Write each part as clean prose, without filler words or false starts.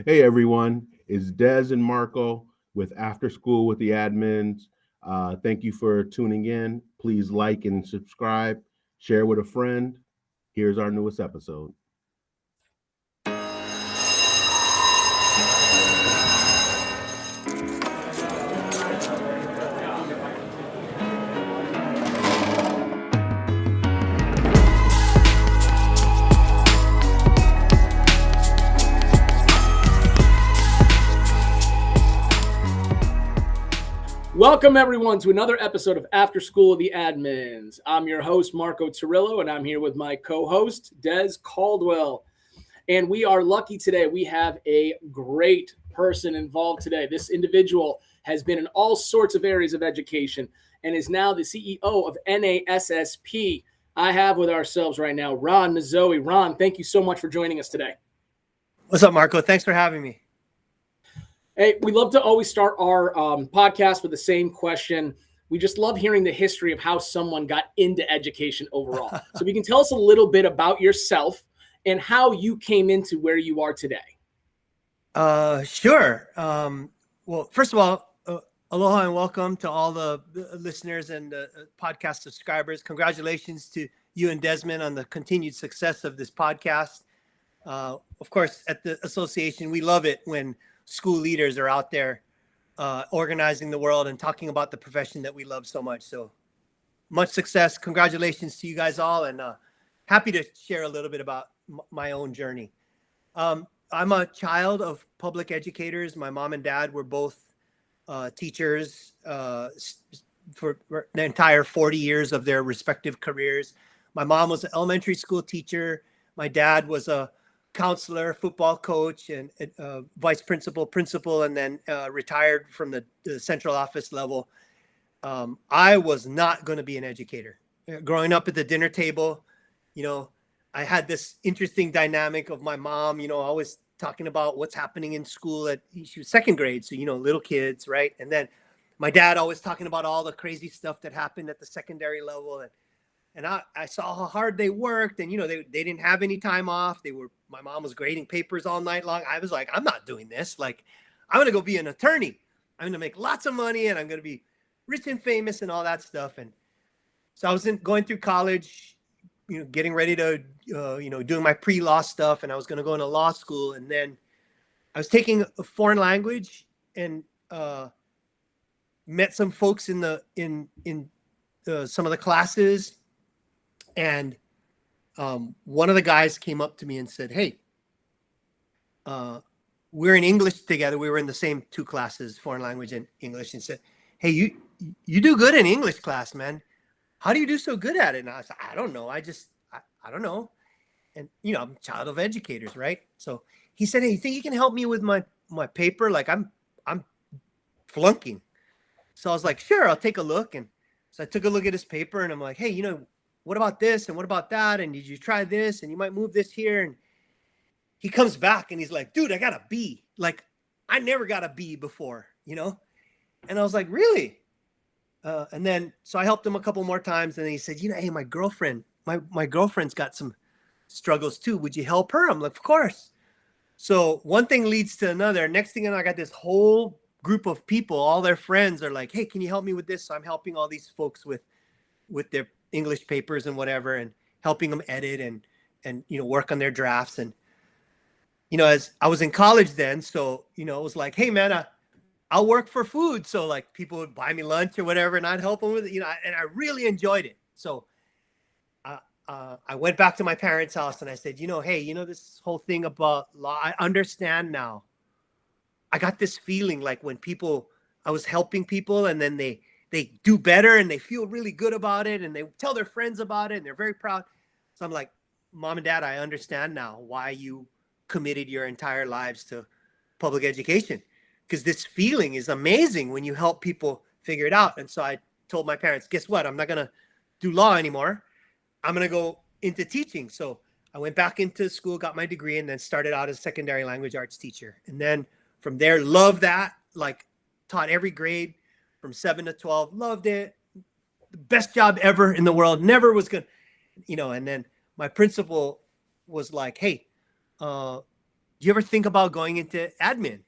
Hey everyone, it's Dez and Marco with After School with the Admins. Thank you for tuning in. Please like and subscribe, share with a friend. Here's our newest episode. Welcome, everyone, to another episode of After School with the Admins. I'm your host, Marco Torillo, and I'm here with my co-host, Des Caldwell. And we are lucky today. We have a great person involved today. This individual has been in all sorts of areas of education and is now the CEO of NASSP. I have with ourselves right now, Ronn Nozoe. Ronn, thank you so much for joining us today. What's up, Marco? Thanks for having me. Hey, we love to always start our podcast with the same question. We just love hearing the history of how someone got into education overall. So you can tell us a little bit about yourself and how you came into where you are today. Sure. Well, first of all, aloha and welcome to all the listeners and podcast subscribers. Congratulations to you and Desmond on the continued success of this podcast. Of course, at the association, we love it when school leaders are out there organizing the world and talking about the profession that we love so much. So much success. Congratulations to you guys all, and happy to share a little bit about my own journey. I'm a child of public educators. My mom and dad were both teachers for the entire 40 years of their respective careers. My mom was an elementary school teacher. My dad was a counselor, football coach, and vice principal, and then retired from the central office level. I was not going to be an educator. Growing up at the dinner table, I had this interesting dynamic of my mom, always talking about what's happening in school. She was second grade, so, little kids, right? And then my dad always talking about all the crazy stuff that happened at the secondary level. And I saw how hard they worked, and they didn't have any time off. My mom was grading papers all night long. I was like, I'm not doing this. Like, I'm gonna go be an attorney. I'm gonna make lots of money, and I'm gonna be rich and famous and all that stuff. And so I was going through college, getting ready to, doing my pre-law stuff, and I was gonna go into law school. And then I was taking a foreign language and met some folks in some of the classes. And one of the guys came up to me and said, hey, we're in English together. We were in the same two classes, foreign language and English, and said, hey, you do good in English class, man. How do you do so good at it? And I said, I don't know. I don't know. And, I'm a child of educators, right? So he said, hey, you think you can help me with my paper? Like I'm flunking. So I was like, sure, I'll take a look. And so I took a look at his paper, and I'm like, hey, what about this? And what about that? And did you try this? And you might move this here. And he comes back and he's like, dude, I got a B. Like, I never got a B before, And I was like, really? And then, so I helped him a couple more times. And then he said, hey, my girlfriend's got some struggles too. Would you help her? I'm like, of course. So one thing leads to another. Next thing you know, I got this whole group of people, all their friends are like, hey, can you help me with this? So I'm helping all these folks with their English papers and whatever, and helping them edit and work on their drafts. And as I was in college then, so it was like, hey man, I'll work for food. So like people would buy me lunch or whatever, and I'd help them with it, and I really enjoyed it. So I went back to my parents' house and I said, hey, this whole thing about law, I understand now. I got this feeling like when I was helping people, and then they do better and they feel really good about it, and they tell their friends about it, and they're very proud. So I'm like, Mom and Dad, I understand now why you committed your entire lives to public education, because this feeling is amazing when you help people figure it out. And so I told my parents, guess what? I'm not going to do law anymore. I'm going to go into teaching. So I went back into school, got my degree, and then started out as a secondary language arts teacher. And then from there, loved that, like taught every grade from 7 to 12, loved it. The best job ever in the world. Never was good, and then my principal was like, hey, do you ever think about going into admin?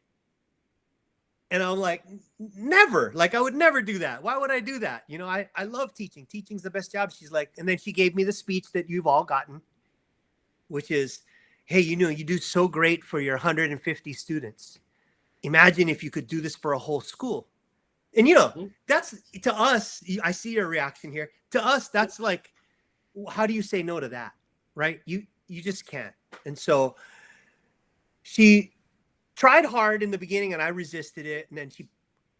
And I'm like, never. Like, I would never do that. Why would I do that? You know, I love teaching. Teaching's the best job. She's like, and then she gave me the speech that you've all gotten, which is, hey, you know, you do so great for your 150 students. Imagine if you could do this for a whole school. And, you know, that's, to us, I see your reaction here. To us, that's like, how do you say no to that? Right? You just can't. And so she tried hard in the beginning and I resisted it. And then she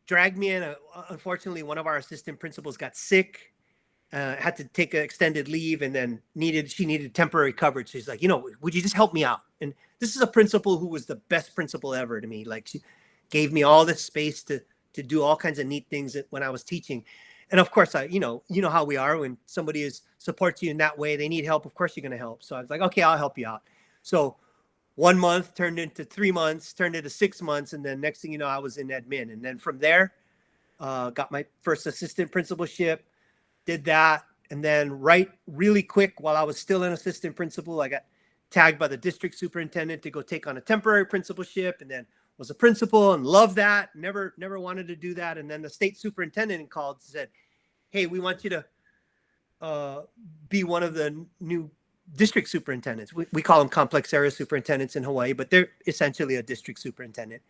dragged me in. Unfortunately, one of our assistant principals got sick, had to take an extended leave, and then she needed temporary coverage. She's like, you know, would you just help me out? And this is a principal who was the best principal ever to me. Like, she gave me all this space to do all kinds of neat things when I was teaching. And of course, you know how we are when somebody supports you in that way, they need help. Of course you're going to help. So I was like, okay, I'll help you out. So 1 month turned into 3 months, turned into 6 months. And then next thing you know, I was in admin. And then from there, got my first assistant principalship, did that. And then really quick, while I was still an assistant principal, I got tagged by the district superintendent to go take on a temporary principalship, and then was a principal and loved that. Never wanted to do that. And then the state superintendent called and said, hey, we want you to be one of the new district superintendents. We call them complex area superintendents in Hawaii, but they're essentially a district superintendent.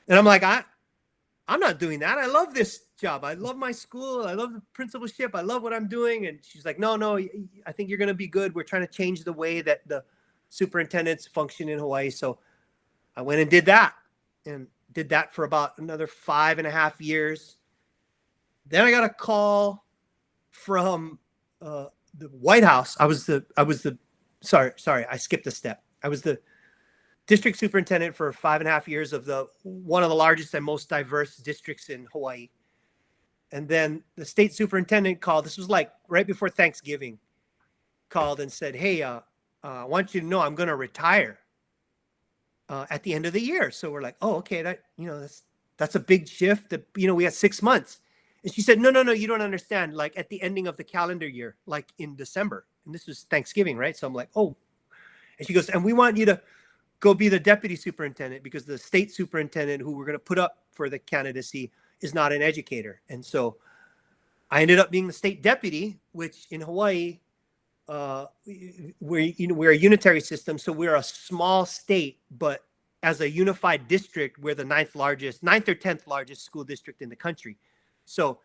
And I'm like, I'm not doing that. I love this job. I love my school. I love the principalship. I love what I'm doing. And she's like, no, I think you're going to be good. We're trying to change the way that the superintendents function in Hawaii. So I went and did that for about another 5.5 years. Then I got a call from the White House. I skipped a step. I was the district superintendent for 5.5 years of one of the largest and most diverse districts in Hawaii. And then the state superintendent called. This was like right before Thanksgiving. Called and said, hey, I want you to know I'm going to retire at the end of the year. So we're like, oh, okay, that's a big shift. That, you know, we had 6 months. And she said, no, you don't understand. Like at the ending of the calendar year, like in December. And this was Thanksgiving, right? So I'm like, oh. And she goes, and we want you to go be the deputy superintendent, because the state superintendent who we're going to put up for the candidacy is not an educator. And so I ended up being the state deputy, which in Hawaii, we're a unitary system. So we're a small state, but as a unified district, we're the ninth or 10th largest school district in the country. So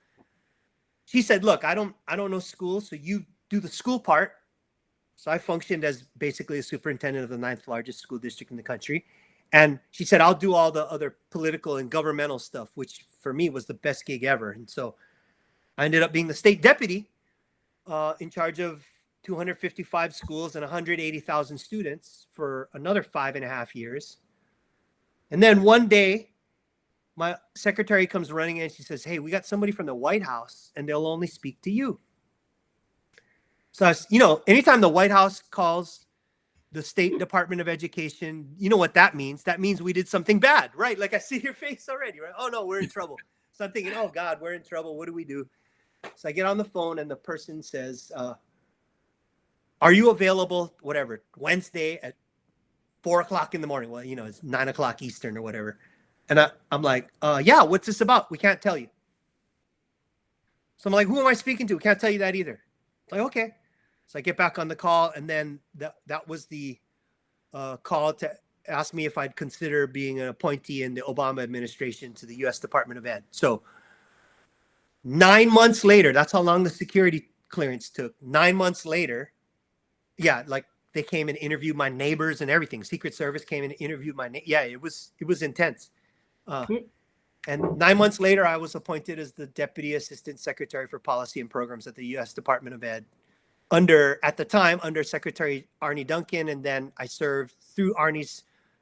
she said, look, I don't know school, so you do the school part. So I functioned as basically a superintendent of the 9th largest school district in the country. And she said, I'll do all the other political and governmental stuff, which for me was the best gig ever. And so I ended up being the state deputy in charge of 255 schools and 180,000 students for another 5.5 years. And then one day, my secretary comes running in and she says, hey, we got somebody from the White House and they'll only speak to you. So, anytime the White House calls the State Department of Education, you know what that means? That means we did something bad, right? Like I see your face already, right? Oh, no, we're in trouble. So I'm thinking, oh, God, we're in trouble. What do we do? So I get on the phone and the person says, are you available, whatever, Wednesday at 4:00 in the morning? Well, it's 9:00 Eastern or whatever. And I'm like, yeah, what's this about? We can't tell you. So I'm like, who am I speaking to? We can't tell you that either. It's like, okay. So I get back on the call, and then that was the call to ask me if I'd consider being an appointee in the Obama administration to the U.S. Department of Ed. So 9 months later, that's how long the security clearance took. 9 months later, yeah, like they came and interviewed my neighbors and everything. Secret Service came and interviewed yeah, it was intense. And 9 months later, I was appointed as the Deputy Assistant Secretary for Policy and Programs at the U.S. Department of Ed, at the time, under Secretary Arne Duncan. And then I served through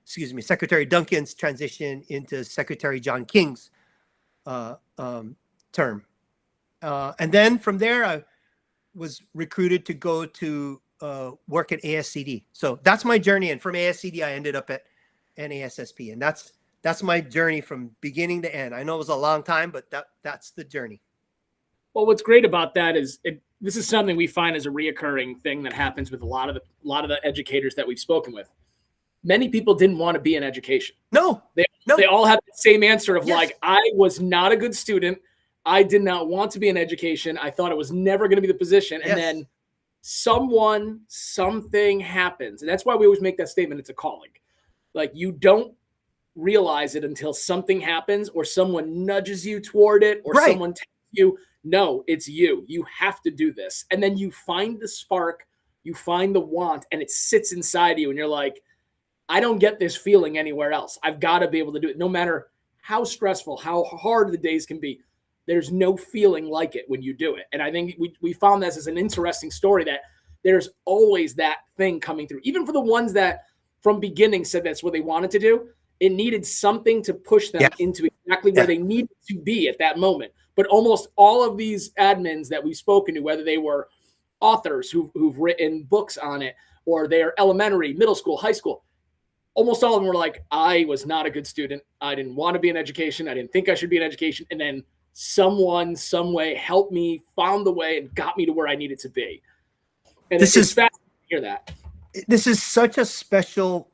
Secretary Duncan's transition into Secretary John King's term. And then from there, I was recruited to go to work at ASCD. So that's my journey. And from ASCD, I ended up at NASSP. And that's my journey from beginning to end. I know it was a long time, but that's the journey. Well, what's great about that is this is something we find as a reoccurring thing that happens with a lot of the educators that we've spoken with. many people didn't want to be in education. No. They all had the same answer of Yes. like, I was not a good student. I did not want to be in education. I thought it was never going to be the position. And then something happens. And that's why we always make that statement. It's a calling. Like, you don't realize it until something happens or someone nudges you toward it or someone tells you, no, it's you. You have to do this. And then you find the spark, you find the want, and it sits inside you. And you're like, I don't get this feeling anywhere else. I've got to be able to do it. No matter how stressful, how hard the days can be, there's no feeling like it when you do it. And I think we found this as an interesting story, that there's always that thing coming through. Even for the ones that from beginning said that's what they wanted to do, it needed something to push them into exactly where they needed to be at that moment. But almost all of these admins that we've spoken to, whether they were authors who've written books on it, or they're elementary, middle school, high school, almost all of them were like, I was not a good student. I didn't want to be in education. I didn't think I should be in education. And then someone, some way helped me, found the way, and got me to where I needed to be. And it's fascinating to hear that. This is such a special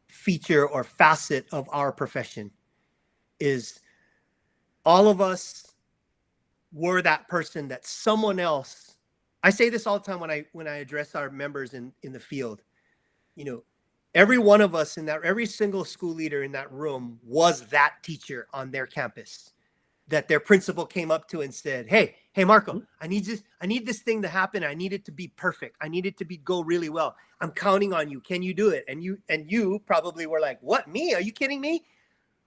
feature or facet of our profession, is all of us were that person that someone else. I say this all the time when I address our members in the field. You know, every one of us every single school leader in that room was that teacher on their campus that their principal came up to and said, hey, Marco, I need this thing to happen. I need it to be perfect. I need it to go really well. I'm counting on you. Can you do it? And you probably were like, what, me? Are you kidding me?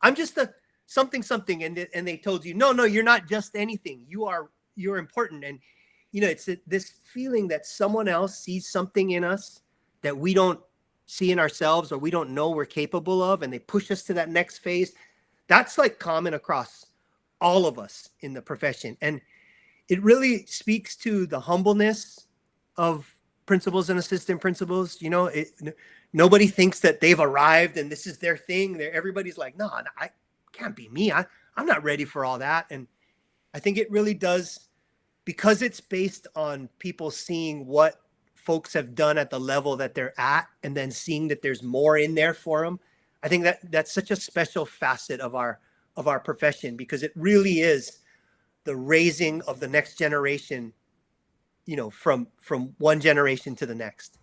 I'm just a something. And they told you, no, you're not just anything. You're important. And, you know, it's this feeling that someone else sees something in us that we don't see in ourselves, or we don't know we're capable of, and they push us to that next phase. That's like common across all of us in the profession. And it really speaks to the humbleness of principals and assistant principals. You know, nobody thinks that they've arrived and this is their thing. Everybody's like, no, I can't be me. I'm not ready for all that. And I think it really does, because it's based on people seeing what folks have done at the level that they're at, and then seeing that there's more in there for them. I think that's such a special facet of our profession, because it really is the raising of the next generation, you know, from one generation to the next.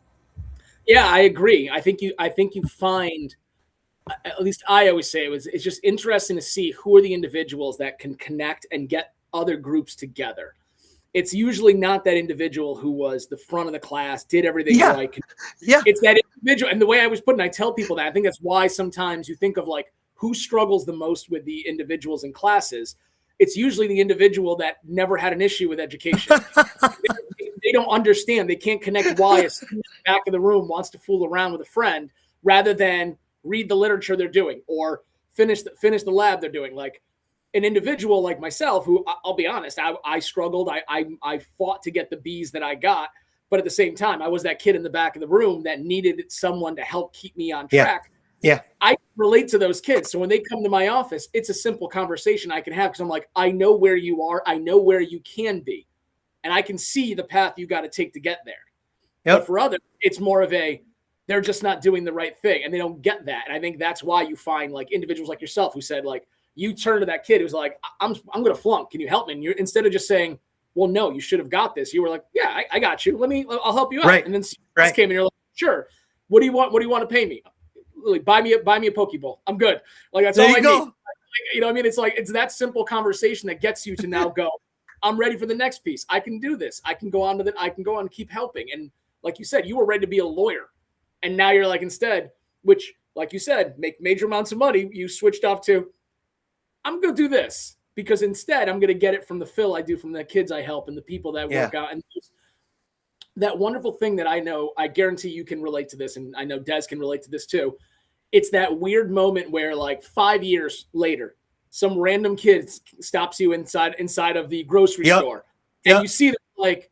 Yeah, I agree. I think you find, at least I always say it's just interesting to see who are the individuals that can connect and get other groups together. It's usually not that individual who was the front of the class, did everything right. Yeah. It's that individual. And the way I was putting, I tell people that I think that's why sometimes you think of like who struggles the most with the individuals in classes. It's usually the individual that never had an issue with education. They don't understand. They can't connect why a student in the back of the room wants to fool around with a friend rather than read the literature they're doing or finish the lab they're doing. Like an individual like myself, who I'll be honest, I struggled. I fought to get the B's that I got. But at the same time, I was that kid in the back of the room that needed someone to help keep me on track. Yeah. I relate to those kids. So when they come to my office, it's a simple conversation I can have because I'm like, I know where you are. I know where you can be. And I can see the path you got to take to get there. Yep. But for others, it's more of they're just not doing the right thing and they don't get that. And I think that's why you find like individuals like yourself who said like, you turn to that kid who's like, I'm going to flunk. Can you help me? And you're, instead of just saying, well, no, you should have got this. You were like, yeah, I got you. I'll help you out. Right. And then came and you're like, sure. What do you want? What do you want to pay me? Like, buy me a Pokeball. I'm good. Like that's all I need. Like, you know what I mean? It's like, it's that simple conversation that gets you to now go, I'm ready for the next piece. I can do this. I can go on and keep helping. And like you said, you were ready to be a lawyer. And now you're like, instead, which like you said, make major amounts of money. You switched off to, I'm going to do this because instead I'm going to get it from the fill I do from the kids I help and the people that work out. And that wonderful thing that I know, I guarantee you can relate to this. And I know Des can relate to this too. It's that weird moment where like 5 years later, some random kid stops you inside of the grocery store. And you see them like,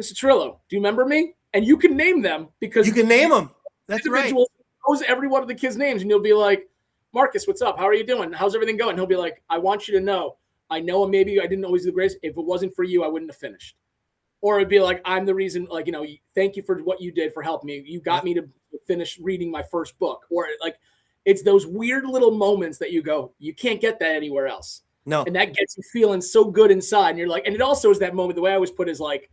Mr. Trillo, do you remember me? And you can name them because you can name them. That's right. Knows every one of the kids' names. And you'll be like, Marcus, what's up? How are you doing? How's everything going? He'll be like, I want you to know, I know maybe I didn't always do the greatest. If it wasn't for you, I wouldn't have finished. or it'd be like, I'm the reason, like, thank you for what you did for helping me. You got me to finish reading my first book. Or like, it's those weird little moments that you go, you can't get that anywhere else. No. And that gets you feeling so good inside. And you're like, and it also is that moment, the way I always put it is like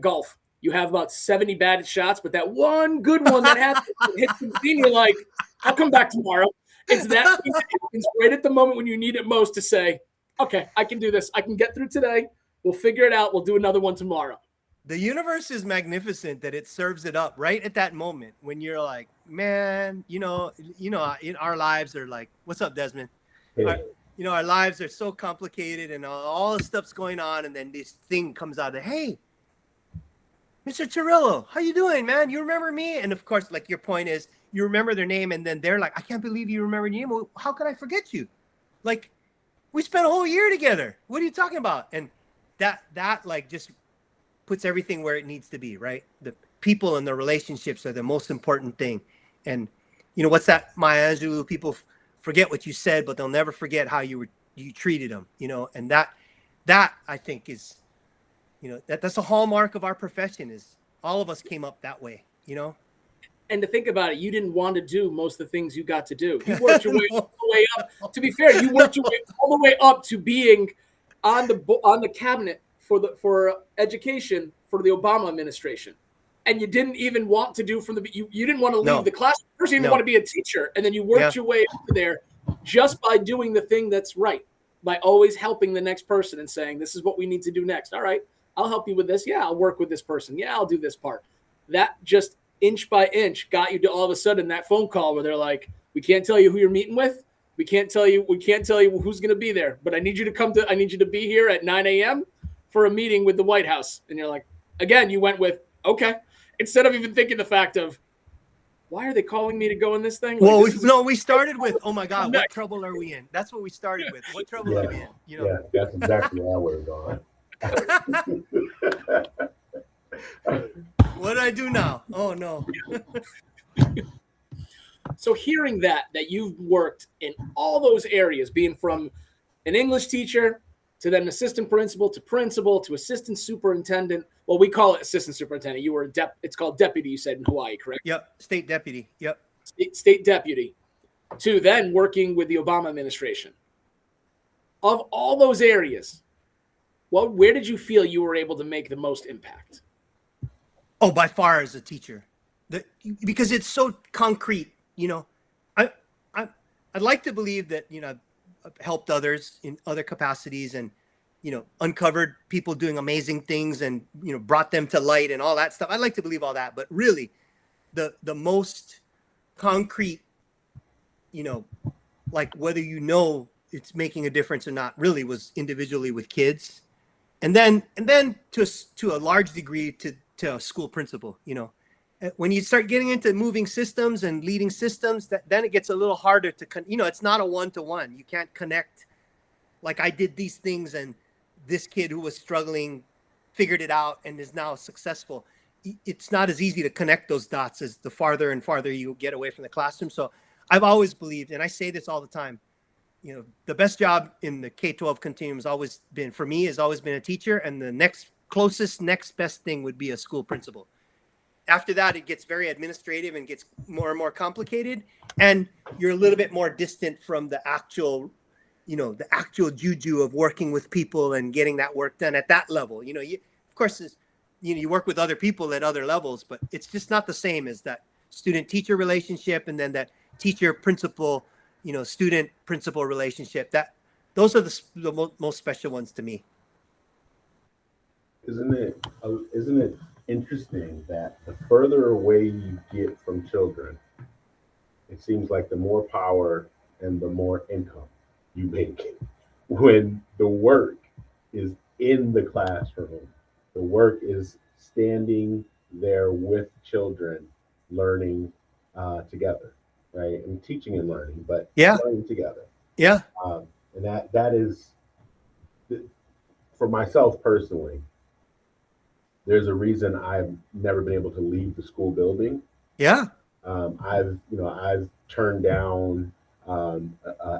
golf. You have about 70 batted shots, but that one good one that happens, hits the green, you're like, I'll come back tomorrow. It's that thing that happens right at the moment when you need it most to say, okay, I can do this. I can get through today. We'll figure it out. We'll do another one tomorrow. The universe is magnificent that it serves it up right at that moment when you're like, man, in our lives are like, what's up, Desmond? Hey. Our lives are so complicated and all the stuff's going on. And then this thing comes out of, hey, Mr. Cirillo, how you doing, man? You remember me? And of course, like your point is you remember their name and then they're like, I can't believe you remember your name. Well, how could I forget you? Like, we spent a whole year together. What are you talking about? And that like just puts everything where it needs to be, right? The people and the relationships are the most important thing. And what's that, Maya Angelou? People forget what you said, but they'll never forget how you treated them, and that I think is, that's a hallmark of our profession is all of us came up that way, And to think about it, you didn't want to do most of the things you got to do. You worked your way all the way up. To be fair, you worked your way all the way up to being on the cabinet for education for the Obama administration, and you didn't even want to do you didn't want to leave the class. First, you didn't want to be a teacher, and then you worked your way up there just by doing the thing that's right, by always helping the next person and saying, "This is what we need to do next." All right, I'll help you with this. Yeah, I'll work with this person. Yeah, I'll do this part. That just inch by inch got you to all of a sudden that phone call where they're like, we can't tell you who you're meeting with. We can't tell you who's going to be there, but I need you to be here at 9 a.m. for a meeting with the White House. And you're like, again, you went with, okay, instead of even thinking the fact of, why are they calling me to go in this thing? Like, well, we started with, oh my God, what trouble are we in? That's what we started with. What trouble are we in? Yeah, that's exactly where I would have gone. What do I do now? Oh no. So hearing that you've worked in all those areas, being from an English teacher to then assistant principal to assistant superintendent. Well, we call it assistant superintendent. You were it's called deputy, you said, in Hawaii, correct? Yep. State deputy. Yep. State deputy, to then working with the Obama administration. Of all those areas, where did you feel you were able to make the most impact? Oh, by far as a teacher, because it's so concrete. I'd like to believe that I've helped others in other capacities and uncovered people doing amazing things and brought them to light and all that stuff. I'd like to believe all that, but really, the most concrete, like whether it's making a difference or not, really was individually with kids, and then to a large degree to a school principal. When you start getting into moving systems and leading systems, then it gets a little harder to it's not a one-to-one. You can't connect like I did these things and this kid who was struggling figured it out and is now successful. It's not as easy to connect those dots as the farther and farther you get away from the classroom. So I've always believed, and I say this all the time, the best job in the K-12 continuum has always been a teacher, and the next best thing would be a school principal. After that, it gets very administrative and gets more and more complicated, and you're a little bit more distant from the actual juju of working with people and getting that work done at that level. Of course, you work with other people at other levels, but it's just not the same as that student-teacher relationship and then that teacher-principal, student-principal relationship. Those are the most special ones to me. Isn't it interesting that the further away you get from children, it seems like the more power and the more income you make when the work is in the classroom. The work is standing there with children, learning together, right? And teaching and learning, but learning together. Yeah. And that is, for myself personally, there's a reason I've never been able to leave the school building. Yeah. I've turned down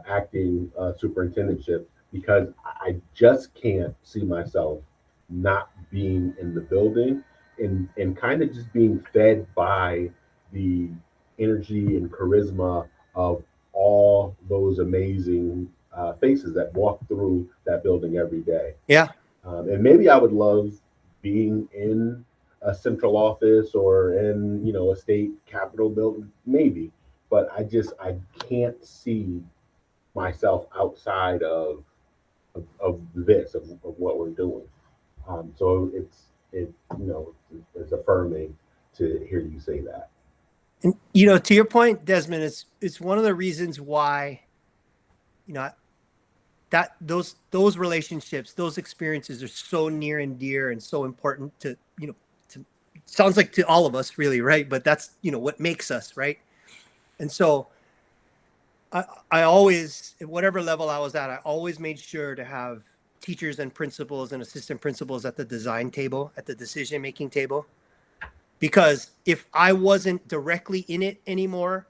acting superintendentship because I just can't see myself not being in the building and kind of just being fed by the energy and charisma of all those amazing faces that walk through that building every day. Yeah. And maybe I would love being in a central office or in, a state capitol building, maybe, but I can't see myself outside of this, of what we're doing. So it's affirming to hear you say that. And to your point, Desmond, it's one of the reasons why, that those relationships, those experiences are so near and dear and so important to sounds like to all of us, really, right? But that's what makes us, right? And so I always, at whatever level I was at, I always made sure to have teachers and principals and assistant principals at the design table, at the decision-making table. Because if I wasn't directly in it anymore,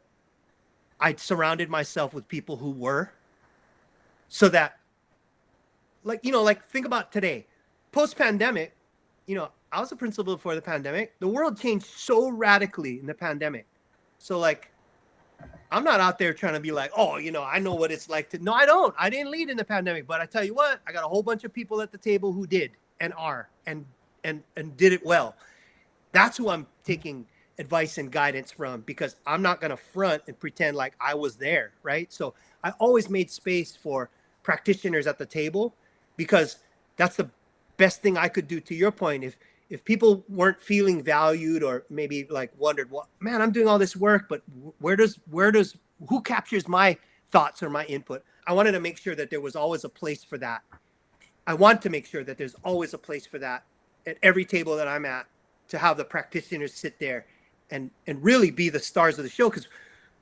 I'd surrounded myself with people who were. So that, like think about today, post-pandemic, I was a principal before the pandemic. The world changed so radically in the pandemic. So I'm not out there trying to be like, oh, I know what it's like to. No, I don't. I didn't lead in the pandemic, but I tell you what, I got a whole bunch of people at the table who did and are and did it well. That's who I'm taking advice and guidance from, because I'm not going to front and pretend like I was there, right? So I always made space for practitioners at the table, because that's the best thing I could do. To your point, if people weren't feeling valued, or maybe wondered, well, man, I'm doing all this work, but who captures my thoughts or my input? I wanted to make sure that there was always a place for that. I want to make sure that there's always a place for that at every table that I'm at, to have the practitioners sit there and really be the stars of the show. Because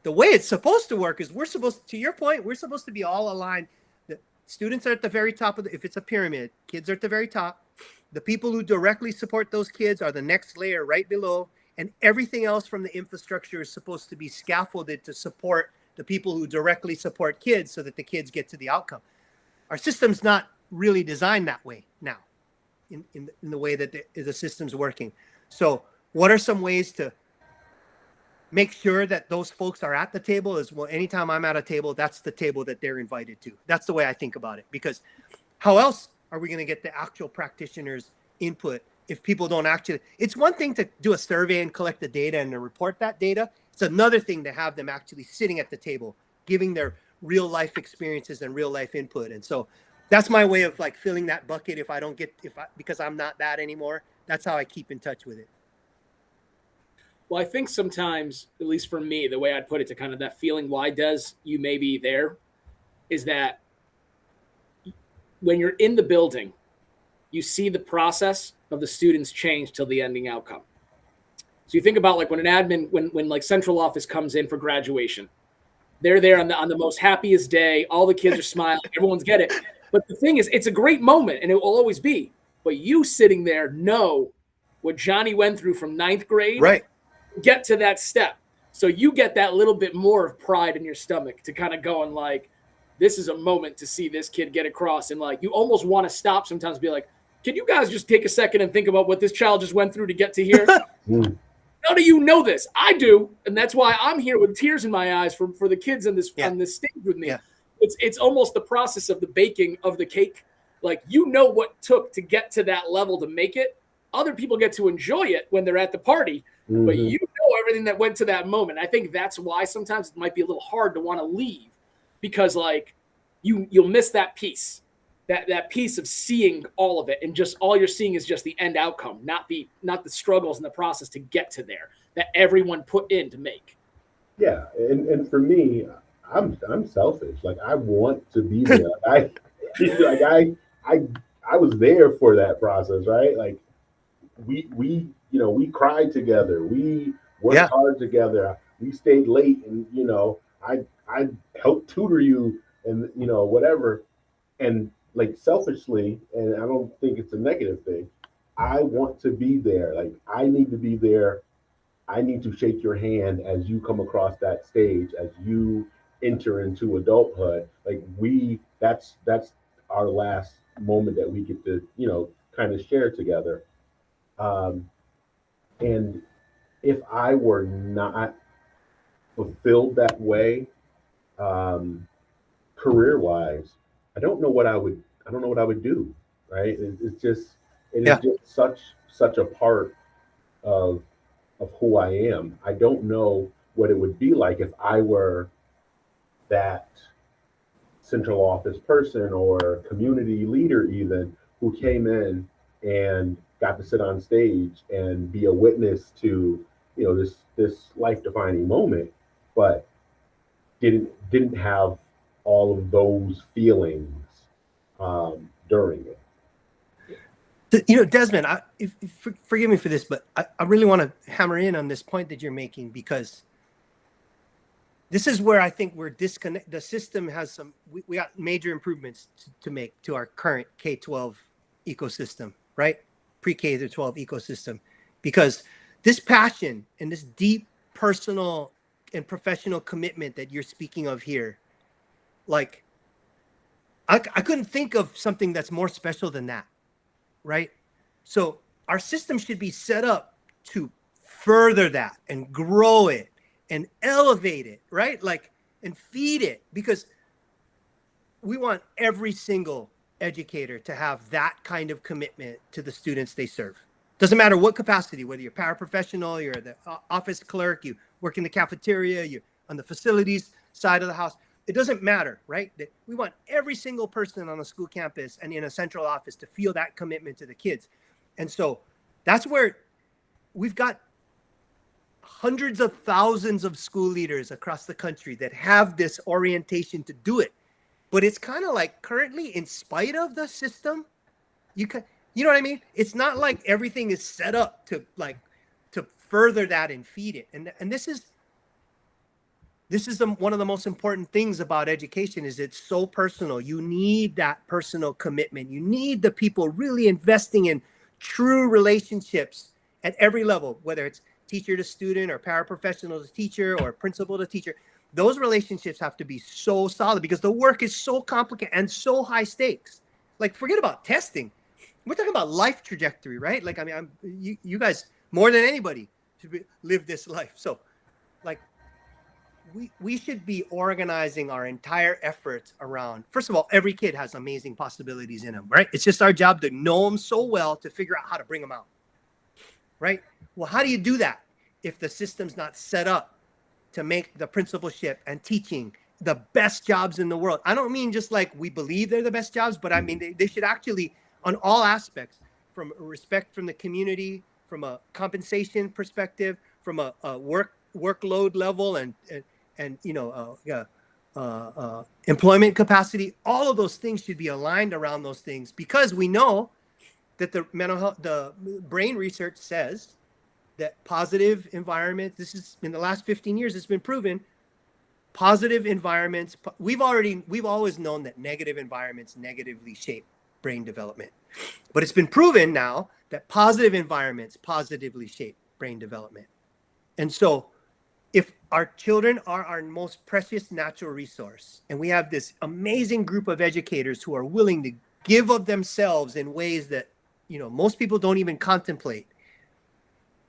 the way it's supposed to work is to your point, we're supposed to be all aligned. The students are at the very top if it's a pyramid, kids are at the very top. The people who directly support those kids are the next layer right below. And everything else from the infrastructure is supposed to be scaffolded to support the people who directly support kids, so that the kids get to the outcome. Our system's not really designed that way now, in the way that the system's working. So what are some ways to make sure that those folks are at the table? Is, well, anytime I'm at a table, that's the table that they're invited to. That's the way I think about it, because how else are we going to get the actual practitioners' input if people don't actually? It's one thing to do a survey and collect the data and to report that data. It's another thing to have them actually sitting at the table, giving their real life experiences and real life input. And so that's my way of filling that bucket. Because I'm not that anymore, that's how I keep in touch with it. Well, I think sometimes, at least for me, the way I'd put it to kind of that feeling, why does you may be there, is that when you're in the building, you see the process of the students change till the ending outcome. So you think about when an admin, when central office comes in for graduation, they're there on the most happiest day. All the kids are smiling. Everyone's get it. But the thing is, it's a great moment, and it will always be. But you sitting there know what Johnny went through from 9th grade. Right. Get to that step. So you get that little bit more of pride in your stomach to kind of go and this is a moment to see this kid get across. And you almost want to stop sometimes, be like, can you guys just take a second and think about what this child just went through to get to here? None of you know this. I do. And that's why I'm here with tears in my eyes for the kids on this stage with me. Yeah. It's almost the process of the baking of the cake. You know what it took to get to that level to make it. Other people get to enjoy it when they're at the party, but you know everything that went to that moment. I think that's why sometimes it might be a little hard to want to leave, because you'll miss that piece, that piece of seeing all of it, and just all you're seeing is just the end outcome, not the struggles and the process to get to there that everyone put in to make. Yeah, and for me, I'm selfish. I want to be there. I was there for that process, right? We cried together. We worked hard together. We stayed late, and I helped tutor you, and whatever. And selfishly, and I don't think it's a negative thing, I want to be there. I need to be there. I need to shake your hand as you come across that stage, as you enter into adulthood. That's our last moment that we get to kind of share together. And if I were not fulfilled that way, career wise, I don't know what I would do. Right. It is Yeah. just such a part of, who I am. I don't know what it would be like if I were that central office person or community leader even who came in and got to sit on stage and be a witness to this life defining moment, but didn't have all of those feelings during it. Desmond, forgive me for this, but I really want to hammer in on this point that you're making, because this is where I think we're disconnected. The system has we got major improvements to make to our current K-12 ecosystem, right? Pre-K to 12 ecosystem, because this passion and this deep personal and professional commitment that you're speaking of here, like I couldn't think of something that's more special than that. Right? So our system should be set up to further that and grow it and elevate it, right? Like, and feed it, because we want every single educator to have that kind of commitment to the students they serve. Doesn't matter what capacity, whether you're paraprofessional, you're the office clerk, you work in the cafeteria, you're on the facilities side of the house. It doesn't matter, right? We want every single person on a school campus and in a central office to feel that commitment to the kids. And so that's where we've got hundreds of thousands of school leaders across the country that have this orientation to do it. But it's kind of like currently, in spite of the system, you know what I mean? It's not like everything is set up to further that and feed it. And this is one of the most important things about education, is it's so personal. You need that personal commitment. You need the people really investing in true relationships at every level, whether it's teacher to student or paraprofessional to teacher or principal to teacher. Those relationships have to be so solid, because the work is so complicated and so high stakes. Like, forget about testing. We're talking about life trajectory, right? Like, I mean, you guys more than anybody should live this life. So, like, we should be organizing our entire efforts around, first of all, every kid has amazing possibilities in them, right? It's just our job to know them so well to figure out how to bring them out, right? Well, how do you do that if the system's not set up to make the principalship and teaching the best jobs in the world? I don't mean just like we believe they're the best jobs, but I mean they should actually, on all aspects, from respect from the community, from a compensation perspective, from a workload level, and employment capacity, all of those things should be aligned around those things, because we know that the mental health, the brain research says that positive environment, this is in the last 15 years, it's been proven, positive environments, we've always known that negative environments negatively shape brain development, but it's been proven now that positive environments positively shape brain development. And so if our children are our most precious natural resource, and we have this amazing group of educators who are willing to give of themselves in ways that, most people don't even contemplate,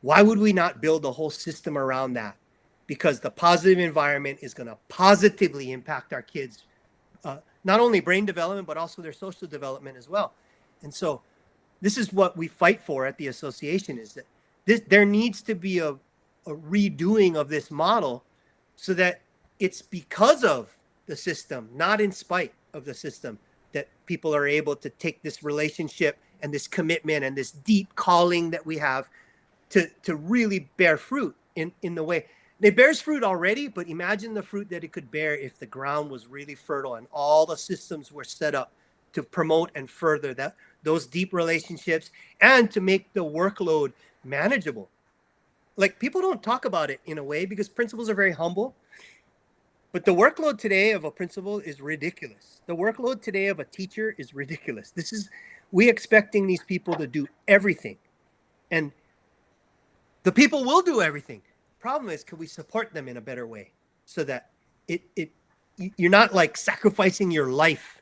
why would we not build a whole system around that? Because the positive environment is going to positively impact our kids, not only brain development, but also their social development as well. And so this is what we fight for at the association, is that there needs to be a redoing of this model, so that it's because of the system, not in spite of the system, that people are able to take this relationship and this commitment and this deep calling that we have to really bear fruit in the way it bears fruit already. But imagine the fruit that it could bear if the ground was really fertile and all the systems were set up to promote and further those deep relationships, and to make the workload manageable. Like, people don't talk about it in a way, because principals are very humble, but the workload today of a principal is ridiculous. The workload today of a teacher is ridiculous. We expecting these people to do everything, and the people will do everything. Problem is, can we support them in a better way, so that you're not like sacrificing your life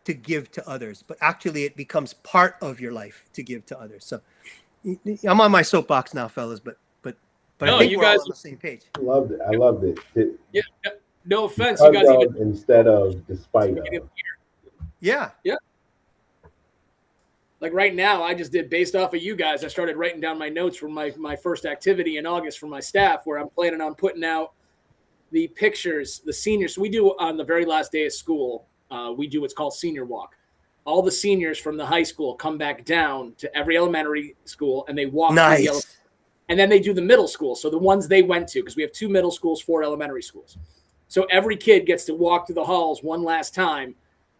to give to others, but actually it becomes part of your life to give to others. So I'm on my soapbox now, fellas, but No, I think you we're all guys- on the same page. I loved it. I loved it. Yeah, no offense, you Because guys even of instead of despite of. Yeah. like right now, I just did based off of you guys. I started writing down my notes from my first activity in August for my staff, where I'm planning on putting out the pictures, the seniors. So we do on the very last day of school, we do what's called senior walk. All the seniors from the high school come back down to every elementary school, and they walk through the Nice. and then they do the middle school. So the ones they went to, because we have 2 middle schools, 4 elementary schools. So every kid gets to walk through the halls one last time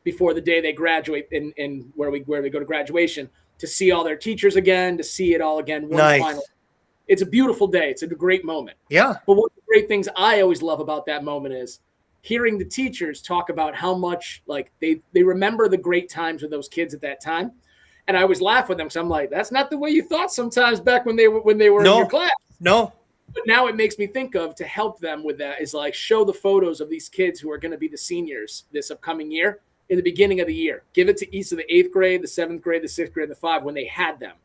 before the day they graduate in where we go to graduation, to see all their teachers again, to see it all again. Nice. Final. It's a beautiful day. It's a great moment. Yeah. But one of the great things I always love about that moment is hearing the teachers talk about how much like they remember the great times with those kids at that time. And I always laugh with them because I'm like, that's not the way you thought sometimes back when they were in your class. No. But now it makes me think of, to help them with that, is like show the photos of these kids who are going to be the seniors this upcoming year in the beginning of the year. Give it to each of the 8th grade, the 7th grade, the 6th grade, the 5 when they had them,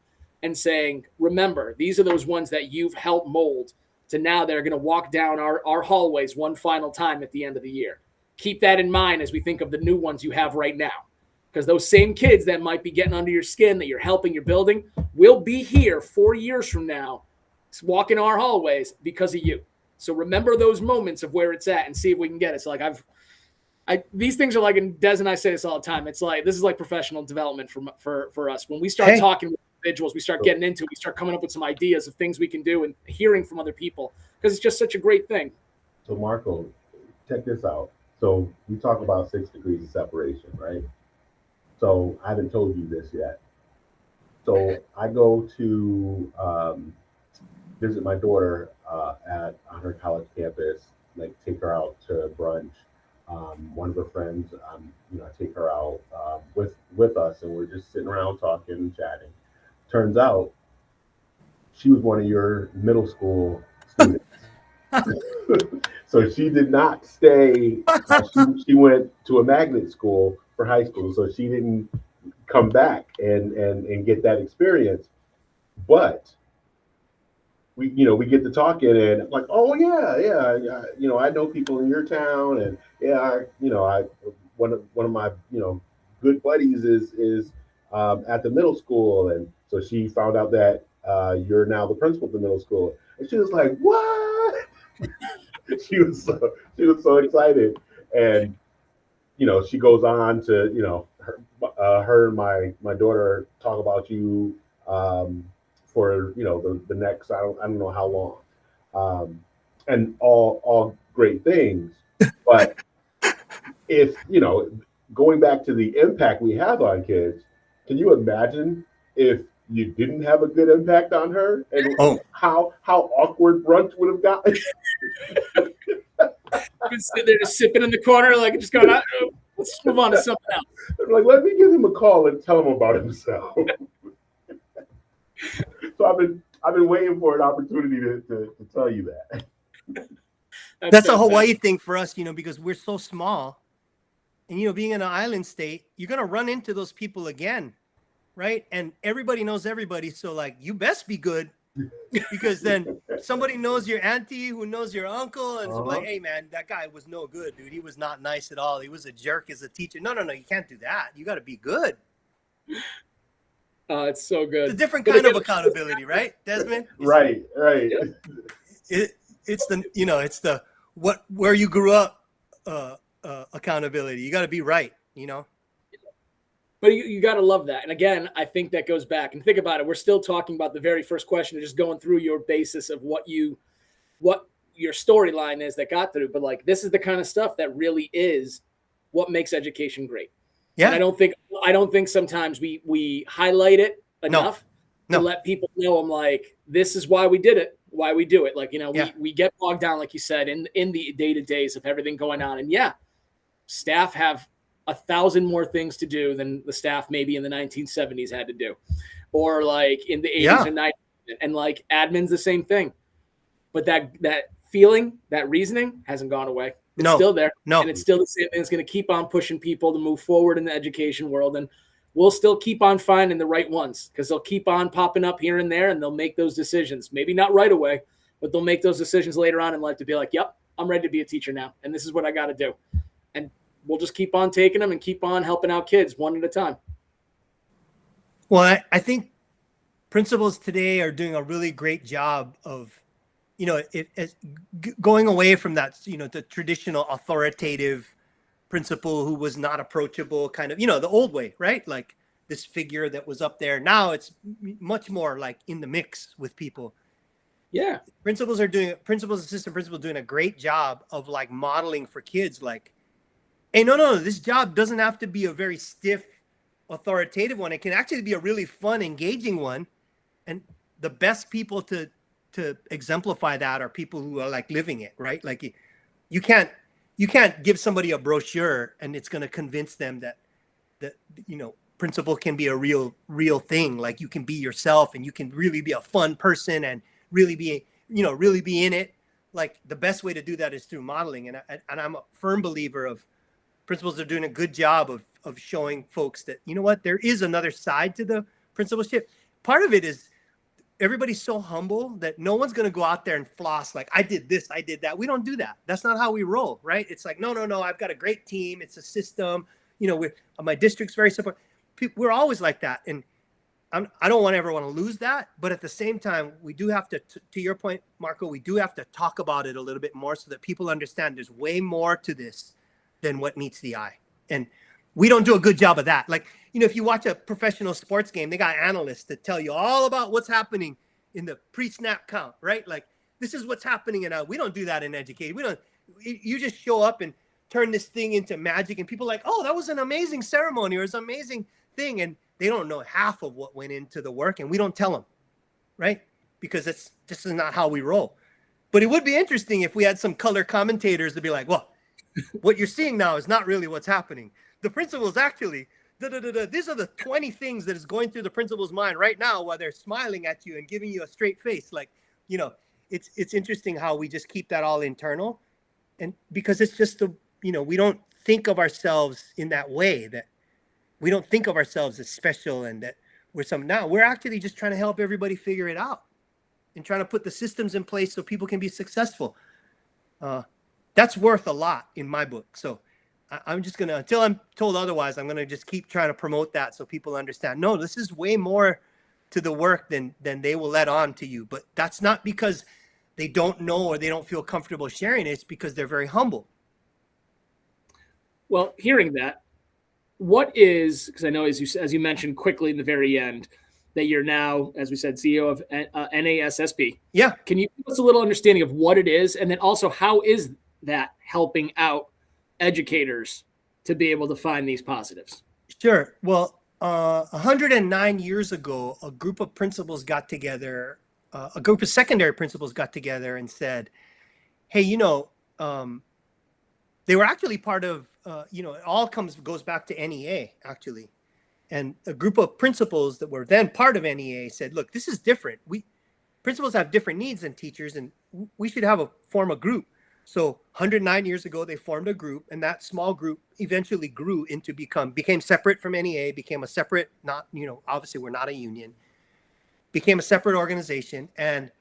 and saying, remember, these are those ones that you've helped mold to now they're going to walk down our hallways one final time at the end of the year. Keep that in mind as we think of the new ones you have right now. Because those same kids that might be getting under your skin, that you're helping, you're building, will be here 4 years from now, walking our hallways because of you. So remember those moments of where it's at and see if we can get it. So like these things are like, and Des and I say this all the time, it's like, this is like professional development for us. When we start talking with individuals, we start getting into it, we start coming up with some ideas of things we can do and hearing from other people, because it's just such a great thing. So Marco, check this out. So we talk about 6 degrees of separation, right? So I haven't told you this yet. So I go to visit my daughter on her college campus, like take her out to brunch. One of her friends, I take her out with us, and we're just sitting around talking and chatting. Turns out she was one of your middle school students. So she did not stay. She went to a magnet school for high school, so she didn't come back and get that experience. But we get to talking, and I'm like, oh yeah, I know people in your town, and one of my good buddies is at the middle school, and so she found out that you're now the principal of the middle school, and she was like, what? she was so excited, and she goes on to her and my daughter talk about you for the next I don't know how long, and all great things, but if going back to the impact we have on kids, can you imagine if you didn't have a good impact on her, and how awkward brunch would have gotten? They're just sipping in the corner, like just going, let's just move on to something else. Like, let me give him a call and tell him about himself. So I've been waiting for an opportunity to tell you that. That's a Hawaii thing for us, because we're so small, and being in an island state, you're gonna run into those people again, right? And everybody knows everybody, so like you best be good, because then somebody knows your auntie who knows your uncle, and it's like, hey man, that guy was no good, dude. He was not nice at all. He was a jerk as a teacher. No, you can't do that. You got to be good. It's so good. It's a different kind of accountability, right, Desmond? Right. It's the where you grew up accountability. You got to be right, But you got to love that. And again, I think that goes back, and think about it. We're still talking about the very first question, just going through your basis of what your storyline is that got through. But like, this is the kind of stuff that really is what makes education great. Yeah. And I don't think sometimes we highlight it enough to let people know. I'm like, this is why we did it, why we do it. Like, we get bogged down, like you said, in the day-to-days of everything going on. And staff have 1,000 more things to do than the staff maybe in the 1970s had to do, or like in the 80s and 90s, and like admin's the same thing. But that feeling, that reasoning hasn't gone away. It's still there. And it's still the same thing. It's going to keep on pushing people to move forward in the education world. And we'll still keep on finding the right ones because they'll keep on popping up here and there, and they'll make those decisions. Maybe not right away, but they'll make those decisions later on in life to be like, yep, I'm ready to be a teacher now, and this is what I got to do. And we'll just keep on taking them and keep on helping out kids one at a time. Well, I think principals today are doing a really great job of, going away from that, the traditional authoritative principal who was not approachable, kind of, the old way, right? Like this figure that was up there. Now it's much more like in the mix with people. Yeah. Principals, assistant principals doing a great job of like modeling for kids. Like, hey, no, this job doesn't have to be a very stiff, authoritative one. It can actually be a really fun, engaging one. And the best people to exemplify that are people who are like living it, right? Like you can't give somebody a brochure and it's going to convince them that principal can be a real thing. Like you can be yourself and you can really be a fun person and really be in it. Like the best way to do that is through modeling. And I'm a firm believer of principals are doing a good job of showing folks that, there is another side to the principalship. Part of it is everybody's so humble that no one's going to go out there and floss like, I did this, I did that. We don't do that. That's not how we roll, right? It's like, no, I've got a great team. It's a system. My district's very supportive. We're always like that. And I don't ever want to lose that. But at the same time, we do have to your point, Marco, we do have to talk about it a little bit more so that people understand there's way more to this than what meets the eye. And we don't do a good job of that. Like, if you watch a professional sports game, they got analysts that tell you all about what's happening in the pre-snap count, right? Like, this is what's happening. And we don't do that in education. You just show up and turn this thing into magic. And people are like, oh, that was an amazing ceremony or it's an amazing thing. And they don't know half of what went into the work. And we don't tell them, right? Because this is not how we roll. But it would be interesting if we had some color commentators to be like, well, what you're seeing now is not really what's happening. The principal's actually, these are the 20 things that is going through the principal's mind right now while they're smiling at you and giving you a straight face. Like, it's interesting how we just keep that all internal. And because it's just we don't think of ourselves in that way, that we don't think of ourselves as special and that we're actually just trying to help everybody figure it out and trying to put the systems in place so people can be successful. That's worth a lot in my book. So I'm just going to, until I'm told otherwise, I'm going to just keep trying to promote that so people understand, no, this is way more to the work than they will let on to you. But that's not because they don't know or they don't feel comfortable sharing it. It's because they're very humble. Well, hearing that, because I know as you mentioned quickly in the very end, that you're now, as we said, CEO of NASSP. Yeah. Can you give us a little understanding of what it is? And then also, how is that helping out educators to be able to find these positives? Sure. Well, 109 years ago, a group of principals got together, a group of secondary principals got together and said, hey, they were actually part of, it all goes back to NEA, actually. And a group of principals that were then part of NEA said, look, this is different. Principals have different needs than teachers, and we should form a group. So 109 years ago, they formed a group, and that small group eventually grew into became separate from NEA, became a separate, obviously we're not a union, became a separate organization. And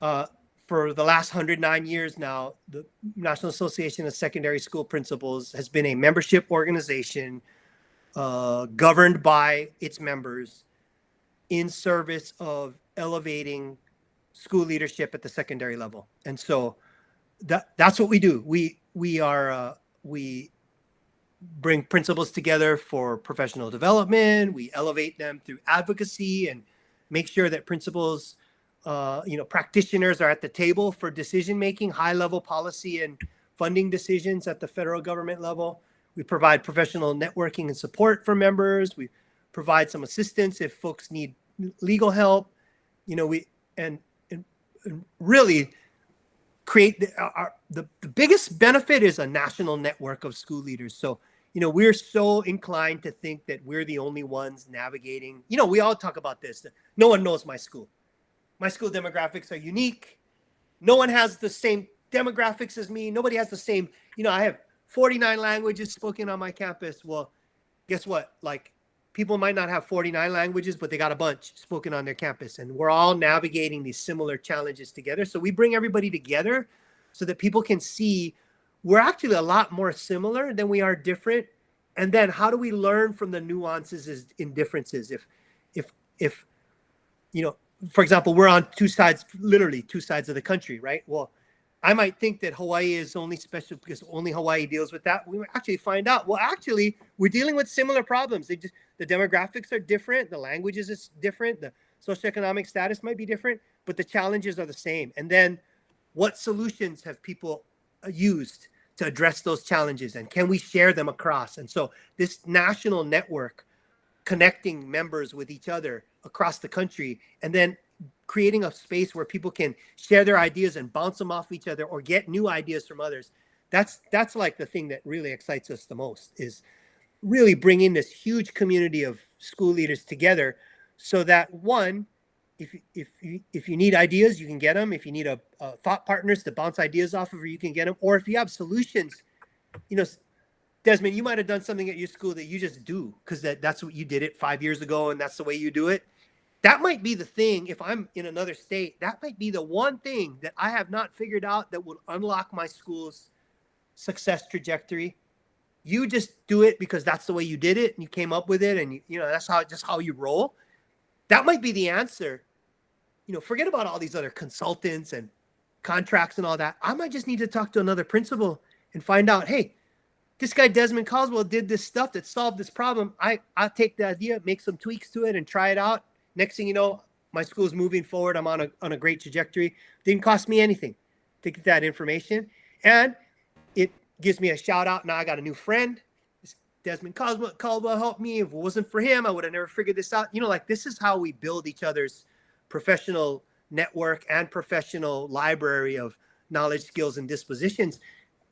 for the last 109 years now, the National Association of Secondary School Principals has been a membership organization governed by its members in service of elevating school leadership at the secondary level. And so that's what we do. We bring principals together for professional development. We elevate them through advocacy and make sure that principals, practitioners are at the table for decision-making, high-level policy and funding decisions at the federal government level. We provide professional networking and support for members. We provide some assistance if folks need legal help. We really create the biggest benefit is a national network of school leaders. So, we're so inclined to think that we're the only ones navigating. We all talk about this. No one knows my school. My school demographics are unique. No one has the same demographics as me. Nobody has the same, I have 49 languages spoken on my campus. Well, guess what? Like people might not have 49 languages, but they got a bunch spoken on their campus. And we're all navigating these similar challenges together. So we bring everybody together so that people can see we're actually a lot more similar than we are different. And then how do we learn from the nuances in differences? If you know, for example, we're on literally two sides of the country, right? Well, I might think that Hawaii is only special because only Hawaii deals with that. We might actually find out, well, actually, we're dealing with similar problems. The demographics are different. The languages is different. The socioeconomic status might be different, but the challenges are the same. And then what solutions have people used to address those challenges? And can we share them across? And so this national network connecting members with each other across the country, and then creating a space where people can share their ideas and bounce them off each other or get new ideas from others. That's like the thing that really excites us the most, is really bringing this huge community of school leaders together so that, one, if you need ideas, you can get them. If you need a thought partners to bounce ideas off of, you can get them. Or if you have solutions, you know, Desmond, you might have done something at your school that you just do because that's what you did it 5 years ago and that's the way you do it. That might be the thing. If I'm in another state, that might be the one thing that I have not figured out that will unlock my school's success trajectory. You just do it because that's the way you did it and you came up with it, and you know that's how you roll. That might be the answer. You know, forget about all these other consultants and contracts and all that. I might just need to talk to another principal and find out, hey, this guy Desmond Caldwell did this stuff that solved this problem. I'll take the idea, make some tweaks to it, and try it out. Next thing you know, my school's moving forward. I'm on a great trajectory. Didn't cost me anything to get that information. And it gives me a shout out. Now I got a new friend. Desmond Caldwell helped me. If it wasn't for him, I would have never figured this out. You know, like, this is how we build each other's professional network and professional library of knowledge, skills, and dispositions,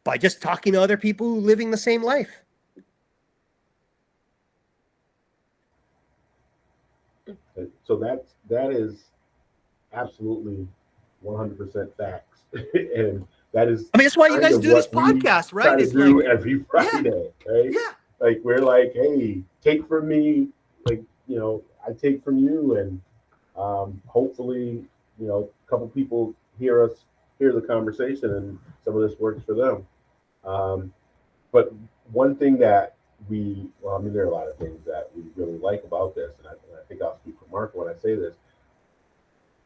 by just talking to other people who living the same life. So that is absolutely 100% facts, and that is. I mean, that's why you guys do this podcast, right? It's do like every Friday, yeah. Right? Yeah. Like, we're like, hey, take from me, like, you know, I take from you, and hopefully, you know, a couple people hear the conversation, and some of this works for them. But one thing that I mean, there are a lot of things that we really like about this, and I think I'll speak for Marco when I say this.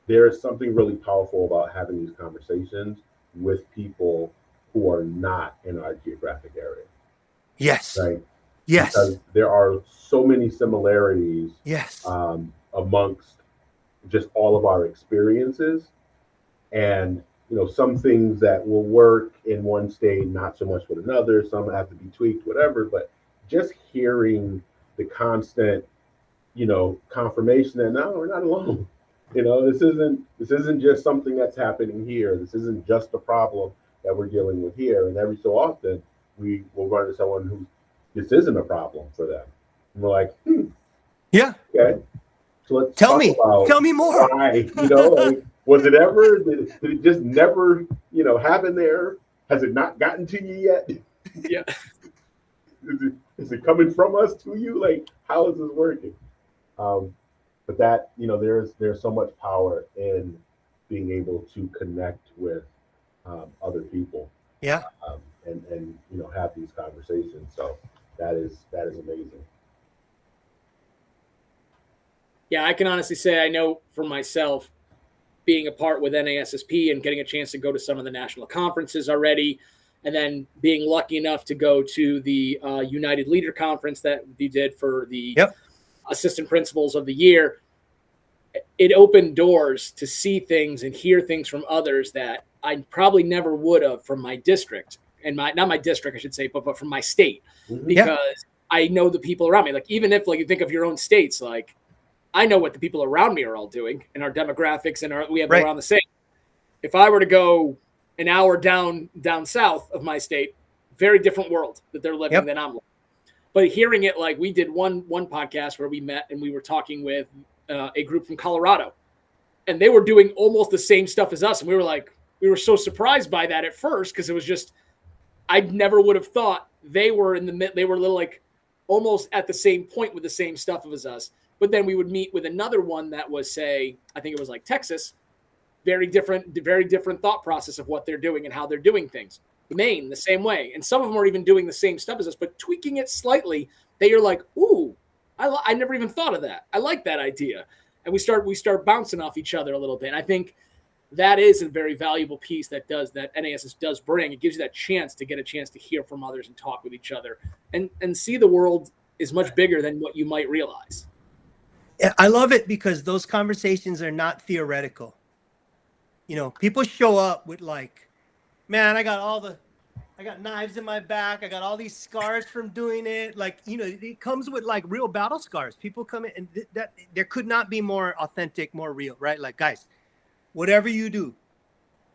There is something really powerful about having these conversations with people who are not in our geographic area. Yes. Right? Yes. Because there are so many similarities. Yes. Amongst just all of our experiences, and you know, some things that will work in one state, not so much with another. Some have to be tweaked, whatever. But just hearing the constant, you know, confirmation that no, we're not alone. You know, this isn't just something that's happening here. This isn't just a problem that we're dealing with here. And every so often, we will run into someone who this isn't a problem for them. And we're like, yeah, okay. So let's tell me more. Why, you know, like, was it ever? Did it just never, you know, happen there? Has it not gotten to you yet? Yeah. Is it coming from us to you? Like, how is this working? But that, you know, there's so much power in being able to connect with other people. Yeah. And you know, have these conversations. So that is amazing. Yeah, I can honestly say I know for myself, being a part with NASSP and getting a chance to go to some of the national conferences already, and then being lucky enough to go to the United Leader Conference that we did for the Assistant Principals of the Year, it opened doors to see things and hear things from others that I probably never would have from my district, and not my district, I should say, but from my state, because I know the people around me. Like, even if, like, you think of your own states, like, I know what the people around me are all doing, and our demographics, and we have around the same. If I were to go an hour down south of my state, very different world that they're living than I'm living. But hearing it, like, we did one podcast where we met and we were talking with a group from Colorado, and they were doing almost the same stuff as us. And we were so surprised by that at first, because it was just, I never would have thought they were they were a little like almost at the same point with the same stuff as us. But then we would meet with another one that was, say, I think it was like Texas, very different thought process of what they're doing and how they're doing things. Maine, the same way. And some of them are even doing the same stuff as us, but tweaking it slightly. They are like, ooh, I never even thought of that. I like that idea. And we start bouncing off each other a little bit. And I think that is a very valuable piece that NASS does bring. It gives you that chance to hear from others and talk with each other and see the world is much bigger than what you might realize. I love it because those conversations are not theoretical. You know, people show up with like, man, I got knives in my back. I got all these scars from doing it. Like, you know, it comes with like real battle scars. People come in and that there could not be more authentic, more real, right? Like, guys, whatever you do,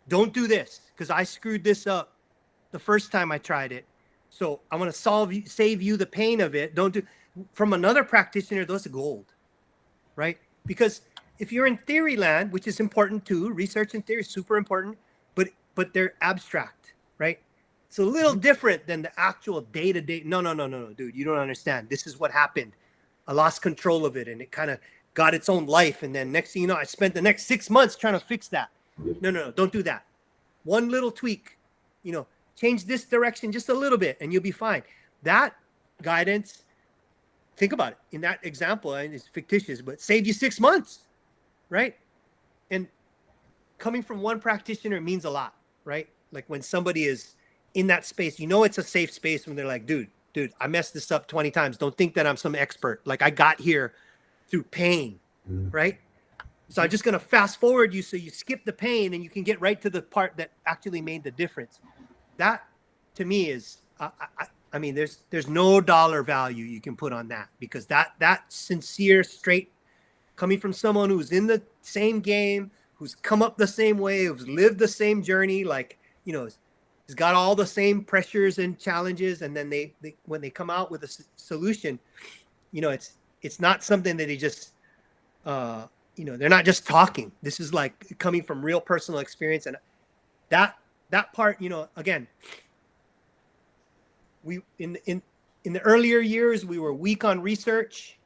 don't do this because I screwed this up the first time I tried it. So I'm going to save you the pain of it. Don't do from another practitioner. Those are gold, right? Because if you're in theory land, which is important too, research and theory is super important, but they're abstract, right? It's a little different than the actual day-to-day. No, dude, you don't understand. This is what happened. I lost control of it and it kind of got its own life. And then next thing you know, I spent the next 6 months trying to fix that. No, don't do that. One little tweak, you know, change this direction just a little bit and you'll be fine. That guidance, think about it. In that example, and it's fictitious, but saved you 6 months, right? And coming from one practitioner means a lot, right? Like when somebody is in that space, you know, it's a safe space when they're like, dude, I messed this up 20 times. Don't think that I'm some expert. Like I got here through pain, right? So I'm just going to fast forward you so you skip the pain and you can get right to the part that actually made the difference. That to me is, I mean, there's no dollar value you can put on that because that sincere, straight, coming from someone who's in the same game, who's come up the same way, who's lived the same journey, like, you know, has got all the same pressures and challenges. And then they when they come out with a solution, you know, it's not something that they just, you know, they're not just talking. This is like coming from real personal experience. And that part, you know, again, we in the earlier years, we were weak on research.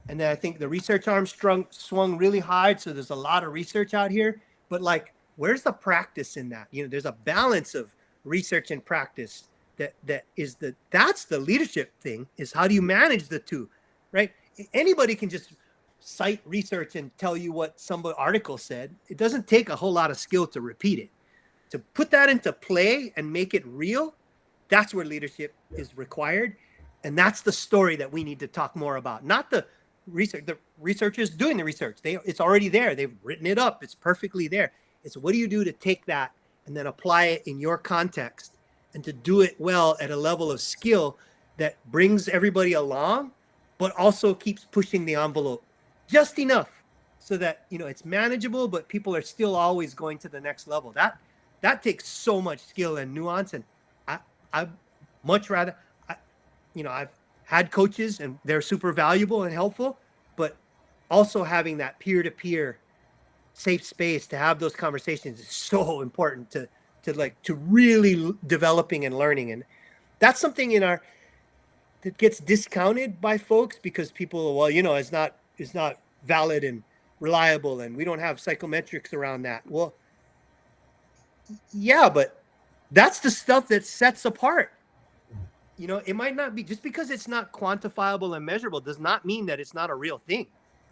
And then I think the research arm swung really hard. So there's a lot of research out here, but like, where's the practice in that? You know, there's a balance of research and practice that's the leadership thing, is how do you manage the two, right? Anybody can just cite research and tell you what some article said. It doesn't take a whole lot of skill to repeat it. To put that into play and make it real, that's where leadership is required. And that's the story that we need to talk more about. Not the research, the researchers doing the research. It's already there. They've written it up. It's perfectly there. It's what do you do to take that and then apply it in your context and to do it well at a level of skill that brings everybody along, but also keeps pushing the envelope just enough so that, you know, it's manageable, but people are still always going to the next level. That takes so much skill and nuance. And I much rather, you know, I've had coaches and they're super valuable and helpful, but also having that peer-to-peer safe space to have those conversations is so important to really developing and learning. And that's something that gets discounted by folks because people, well, you know, it's not valid and reliable and we don't have psychometrics around that. Well, yeah, but that's the stuff that sets apart. You know, it might not be, just because it's not quantifiable and measurable does not mean that it's not a real thing.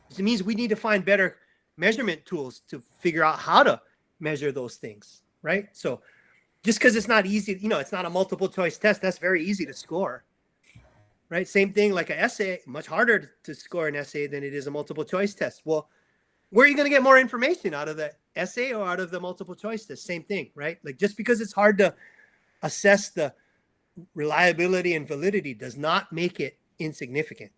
It means we need to find better measurement tools to figure out how to measure those things, right? So just because it's not easy, you know, it's not a multiple choice test, that's very easy to score, right? Same thing like an essay, much harder to score an essay than it is a multiple choice test. Well, where are you going to get more information, out of the essay or out of the multiple choice test? Same thing, right? Like just because it's hard to assess the reliability and validity does not make it insignificant.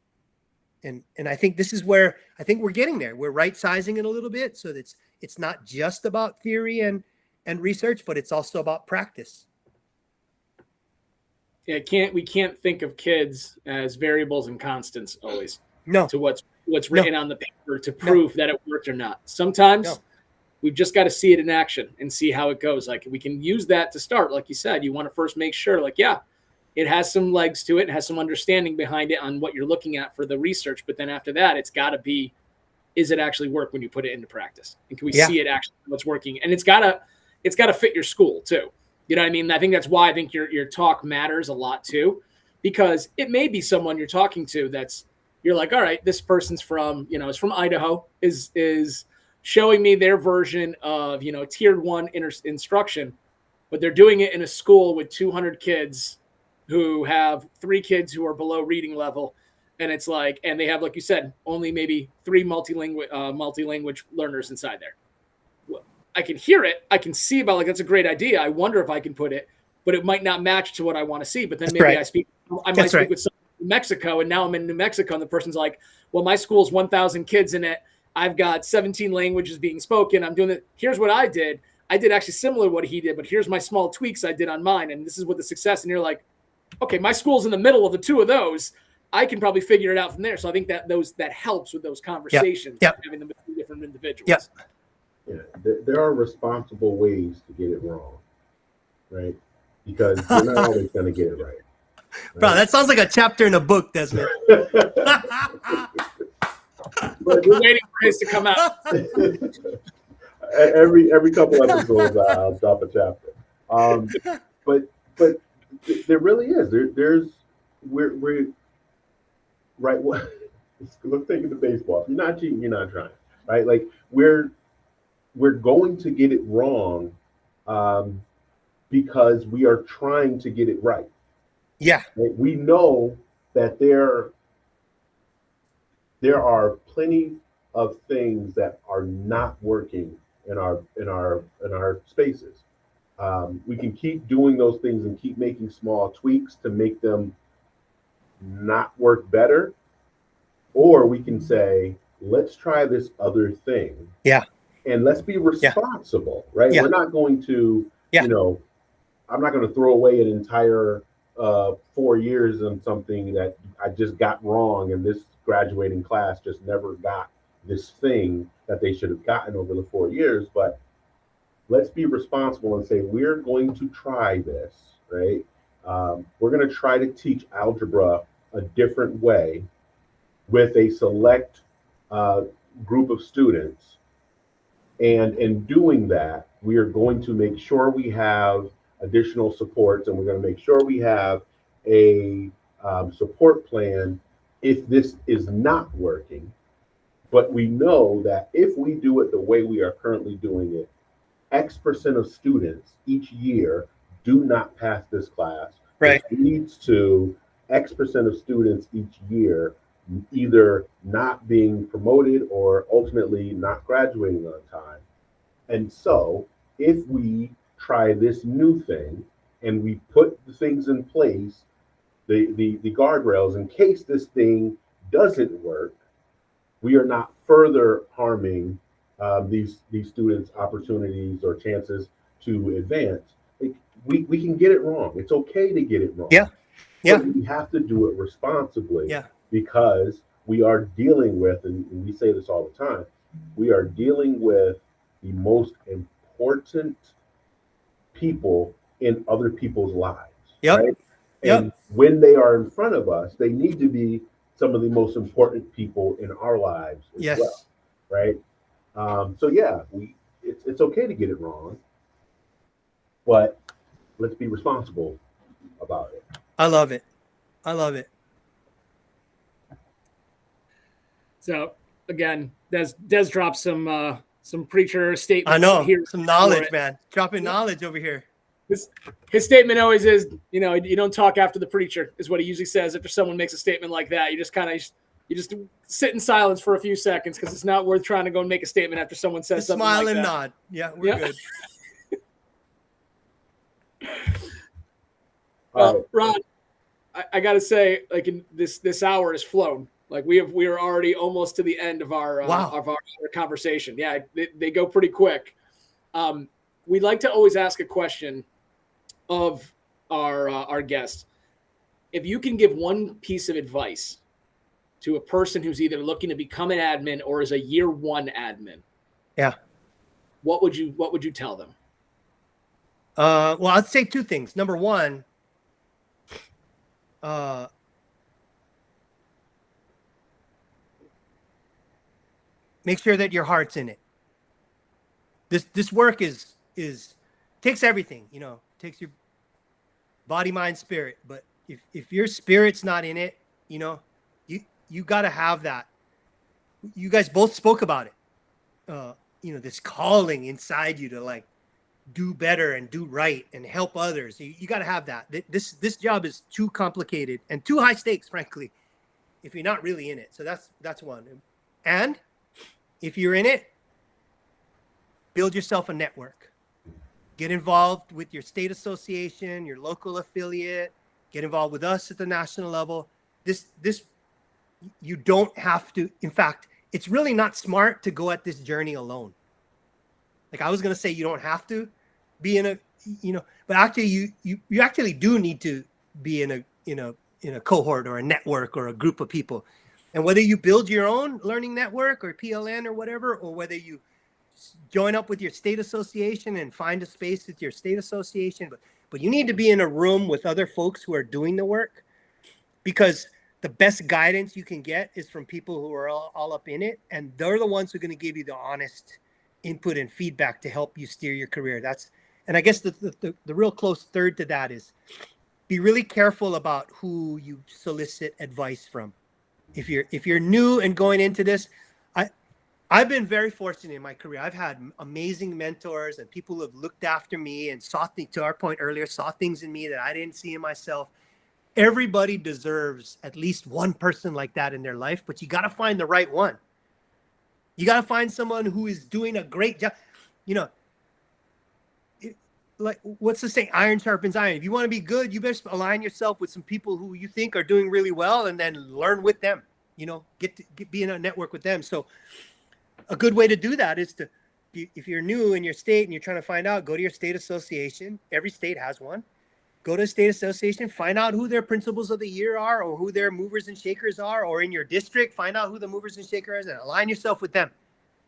And I think this is where I think we're getting there. We're right sizing it a little bit so that it's not just about theory and research, but it's also about practice. Yeah, we can't think of kids as variables and constants always. No. To what's written on the paper to prove that it worked or not. Sometimes we've just got to see it in action and see how it goes. Like we can use that to start. Like you said, you want to first make sure, like, yeah, it has some legs to it. It has some understanding behind it on what you're looking at for the research. But then after that, it's got to be, is it actually work when you put it into practice? And can we see it actually what's working? And it's gotta fit your school too. You know what I mean? I think that's why I think your talk matters a lot too, because it may be someone you're talking to that's, you're like, all right, this person's from, is from Idaho, is showing me their version of, tiered 1 instruction, but they're doing it in a school with 200 kids who have 3 kids who are below reading level. And it's like, and they have, like you said, only maybe 3 multi-language learners inside there. Well, I can hear it. I can see about, like, that's a great idea. I wonder if I can put it, but it might not match to what I want to see. But then maybe I might speak with someone in New Mexico, and now I'm in New Mexico, and the person's like, well, my school's 1,000 kids in it. I've got 17 languages being spoken. I'm doing it. Here's what I did. I did actually similar to what he did, but here's my small tweaks I did on mine. And this is what the success. And you're like, okay, my school's in the middle of the 2 of those. I can probably figure it out from there. So I think that helps with those conversations, having them with 2 different individuals. Yeah, there are responsible ways to get it wrong, right? Because you're not always going to get it right. Bro, that sounds like a chapter in a book, Desmond. But we're waiting for his to come out. Every couple episodes, I'll drop a chapter. But there really is. We're right. Let's take it to baseball. If you're not cheating, you're not trying, right? Like we're going to get it wrong because we are trying to get it right. Yeah. Right? We know that there are plenty of things that are not working in our spaces. We can keep doing those things and keep making small tweaks to make them not work better, or we can say, let's try this other thing. Yeah. And let's be responsible, right? Yeah. We're not going to, I'm not going to throw away an entire 4 years on something that I just got wrong, and this graduating class just never got this thing that they should have gotten over the 4 years. But let's be responsible and say, we're going to try this, right? We're going to try to teach algebra a different way with a select group of students. And in doing that, we are going to make sure we have additional supports, and we're going to make sure we have a support plan if this is not working. But we know that if we do it the way we are currently doing it, X% of students each year do not pass this class. Right. Which leads to X% of students each year either not being promoted or ultimately not graduating on time. And so if we try this new thing and we put the things in place, the guardrails, in case this thing doesn't work, we are not further harming these students' opportunities or chances to advance. Like, we can get it wrong. It's okay to get it wrong. Yeah. Yeah. But we have to do it responsibly. Yeah. Because we are dealing with, and we say this all the time, we are dealing with the most important people in other people's lives. Yep. Right? And when they are in front of us, they need to be some of the most important people in our lives as well. Right? So yeah, it's okay to get it wrong, but let's be responsible about it. I love it. I love it. So again, Des dropped some preacher statements. I know, here some knowledge, man. Dropping knowledge over here. His statement always is, you don't talk after the preacher, is what he usually says. After someone makes a statement like that, you just sit in silence for a few seconds, because it's not worth trying to go and make a statement after someone says something smile like and that. nod. Yeah, we're good. Well, Ron, I got to say, like, this hour has flown. Like we are already almost to the end of our conversation. Yeah, they go pretty quick. We'd like to always ask a question of our guests. If you can give one piece of advice to a person who's either looking to become an admin or is a year one admin, what would you tell them? Well, I'd say 2 things. Number one, make sure that your heart's in it. This work is takes everything, takes your body, mind, spirit. But if your spirit's not in it, you got to have that. You guys both spoke about it. This calling inside you to like do better and do right and help others. You got to have that. This job is too complicated and too high stakes, frankly, if you're not really in it. So that's one. And if you're in it, build yourself a network. Get involved with your state association, your local affiliate. Get involved with us at the national level. This you don't have to. In fact, it's really not smart to go at this journey alone. Like I was going to say, you don't have to be in a, but actually you actually do need to be in a cohort or a network or a group of people. And whether you build your own learning network or PLN or whatever, or whether you join up with your state association and find a space with your state association, but you need to be in a room with other folks who are doing the work, because the best guidance you can get is from people who are all up in it. And they're the ones who are going to give you the honest input and feedback to help you steer your career. And I guess the real close third to that is be really careful about who you solicit advice from. If you're new and going into this, I've been very fortunate in my career. I've had amazing mentors and people who have looked after me and to our point earlier, saw things in me that I didn't see in myself. Everybody deserves at least one person like that in their life, but you got to find the right one. You got to find someone who is doing a great job. Like what's the saying? Iron sharpens iron. If you want to be good, you better align yourself with some people who you think are doing really well, and then learn with them. Be in a network with them. So a good way to do that is to, if you're new in your state and you're trying to find out, go to your state association. Every state has one. Go to a state association, find out who their principals of the year are, or who their movers and shakers are, or in your district, find out who the movers and shakers are, and align yourself with them,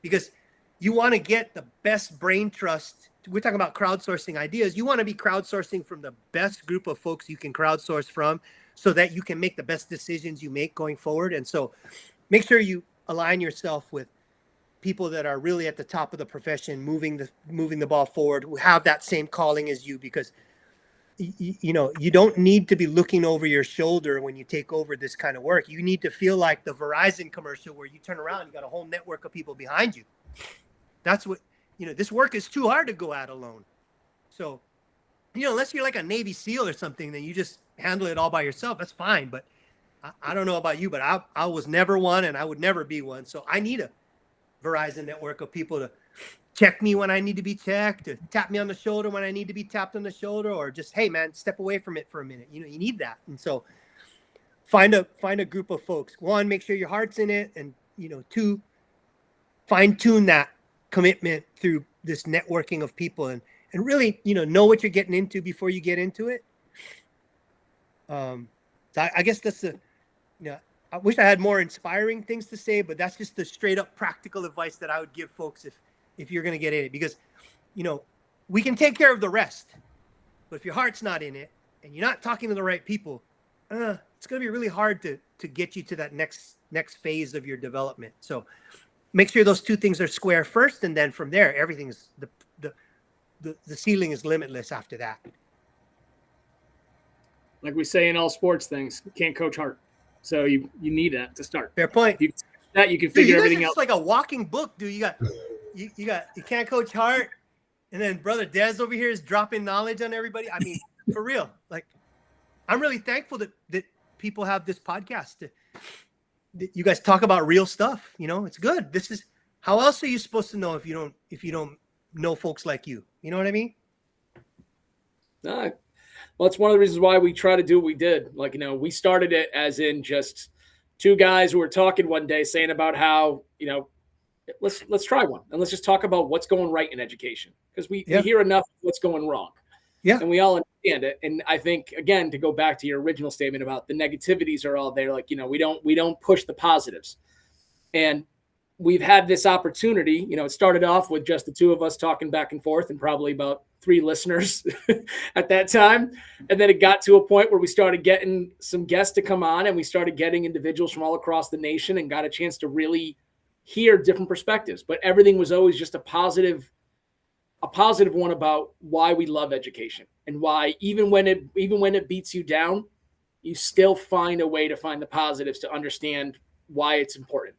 because you want to get the best brain trust. We're talking about crowdsourcing ideas. You want to be crowdsourcing from the best group of folks you can crowdsource from, so that you can make the best decisions you make going forward. And so make sure you align yourself with people that are really at the top of the profession, moving the ball forward, who have that same calling as you, because you don't need to be looking over your shoulder when you take over this kind of work. You need to feel like the Verizon commercial where you turn around, you got a whole network of people behind you. That's what, this work is too hard to go at alone. So, unless you're like a Navy SEAL or something, then you just handle it all by yourself. That's fine. But I don't know about you, but I was never one, and I would never be one. So I need a Verizon network of people to check me when I need to be checked, to tap me on the shoulder when I need to be tapped on the shoulder, or just, hey man, step away from it for a minute. You need that. And so find a group of folks. One, make sure your heart's in it. And, two, fine tune that commitment through this networking of people, and really, know what you're getting into before you get into it. I guess that's I wish I had more inspiring things to say, but that's just the straight up practical advice that I would give folks if you're going to get in it, because, we can take care of the rest, but if your heart's not in it and you're not talking to the right people, it's going to be really hard to get you to that next phase of your development. So make sure those two things are square first, and then from there, everything's the ceiling is limitless after that. Like we say in all sports things, you can't coach heart. So you need that to start. Fair point. You can figure everything out. It's like a walking book, dude. You can't coach heart, and then brother Des over here is dropping knowledge on everybody. I mean, for real. Like, I'm really thankful that people have this podcast. That you guys talk about real stuff. It's good. This is, how else are you supposed to know if you don't know folks like you? You know what I mean? Well, it's one of the reasons why we try to do what we did. Like, we started it as in just two guys who were talking one day saying about how, let's try one, and let's just talk about what's going right in education, because we hear enough of what's going wrong. Yeah. And we all understand it. And I think, again, to go back to your original statement about the negativities are all there. Like, we don't push the positives. And we've had this opportunity, it started off with just the two of us talking back and forth, and probably about 3 listeners at that time. And then it got to a point where we started getting some guests to come on, and we started getting individuals from all across the nation and got a chance to really hear different perspectives. But everything was always just a positive one about why we love education, and why even when it beats you down, you still find a way to find the positives to understand why it's important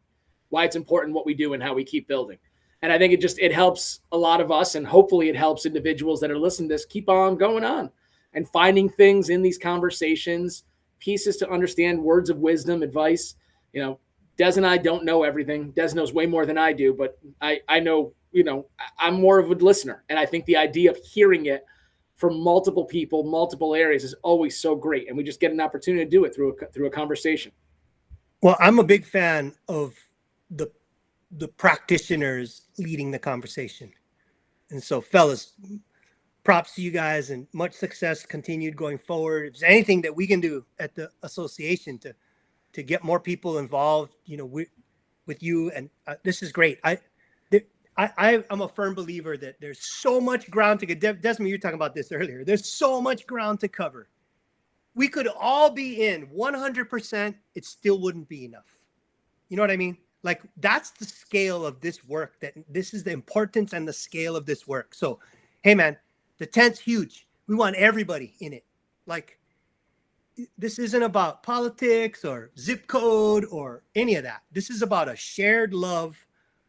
what we do and how we keep building. And I think it helps a lot of us, and hopefully it helps individuals that are listening to this keep on going on and finding things in these conversations, pieces to understand, words of wisdom, advice. Des and I don't know everything. Des knows way more than I do, but I know, I'm more of a listener. And I think the idea of hearing it from multiple people, multiple areas is always so great. And we just get an opportunity to do it through a conversation. Well, I'm a big fan of the practitioners leading the conversation. And so, fellas, props to you guys, and much success continued going forward. If there's anything that we can do at the association to get more people involved, with you, and this is great. I'm a firm believer that there's so much ground to get. Desmond, you were talking about this earlier. There's so much ground to cover. We could all be in 100%. It still wouldn't be enough. You know what I mean? Like, that's the scale of this work. This is the importance and the scale of this work. So, hey, man, the tent's huge. We want everybody in it. Like, this isn't about politics or zip code or any of that. This is about a shared love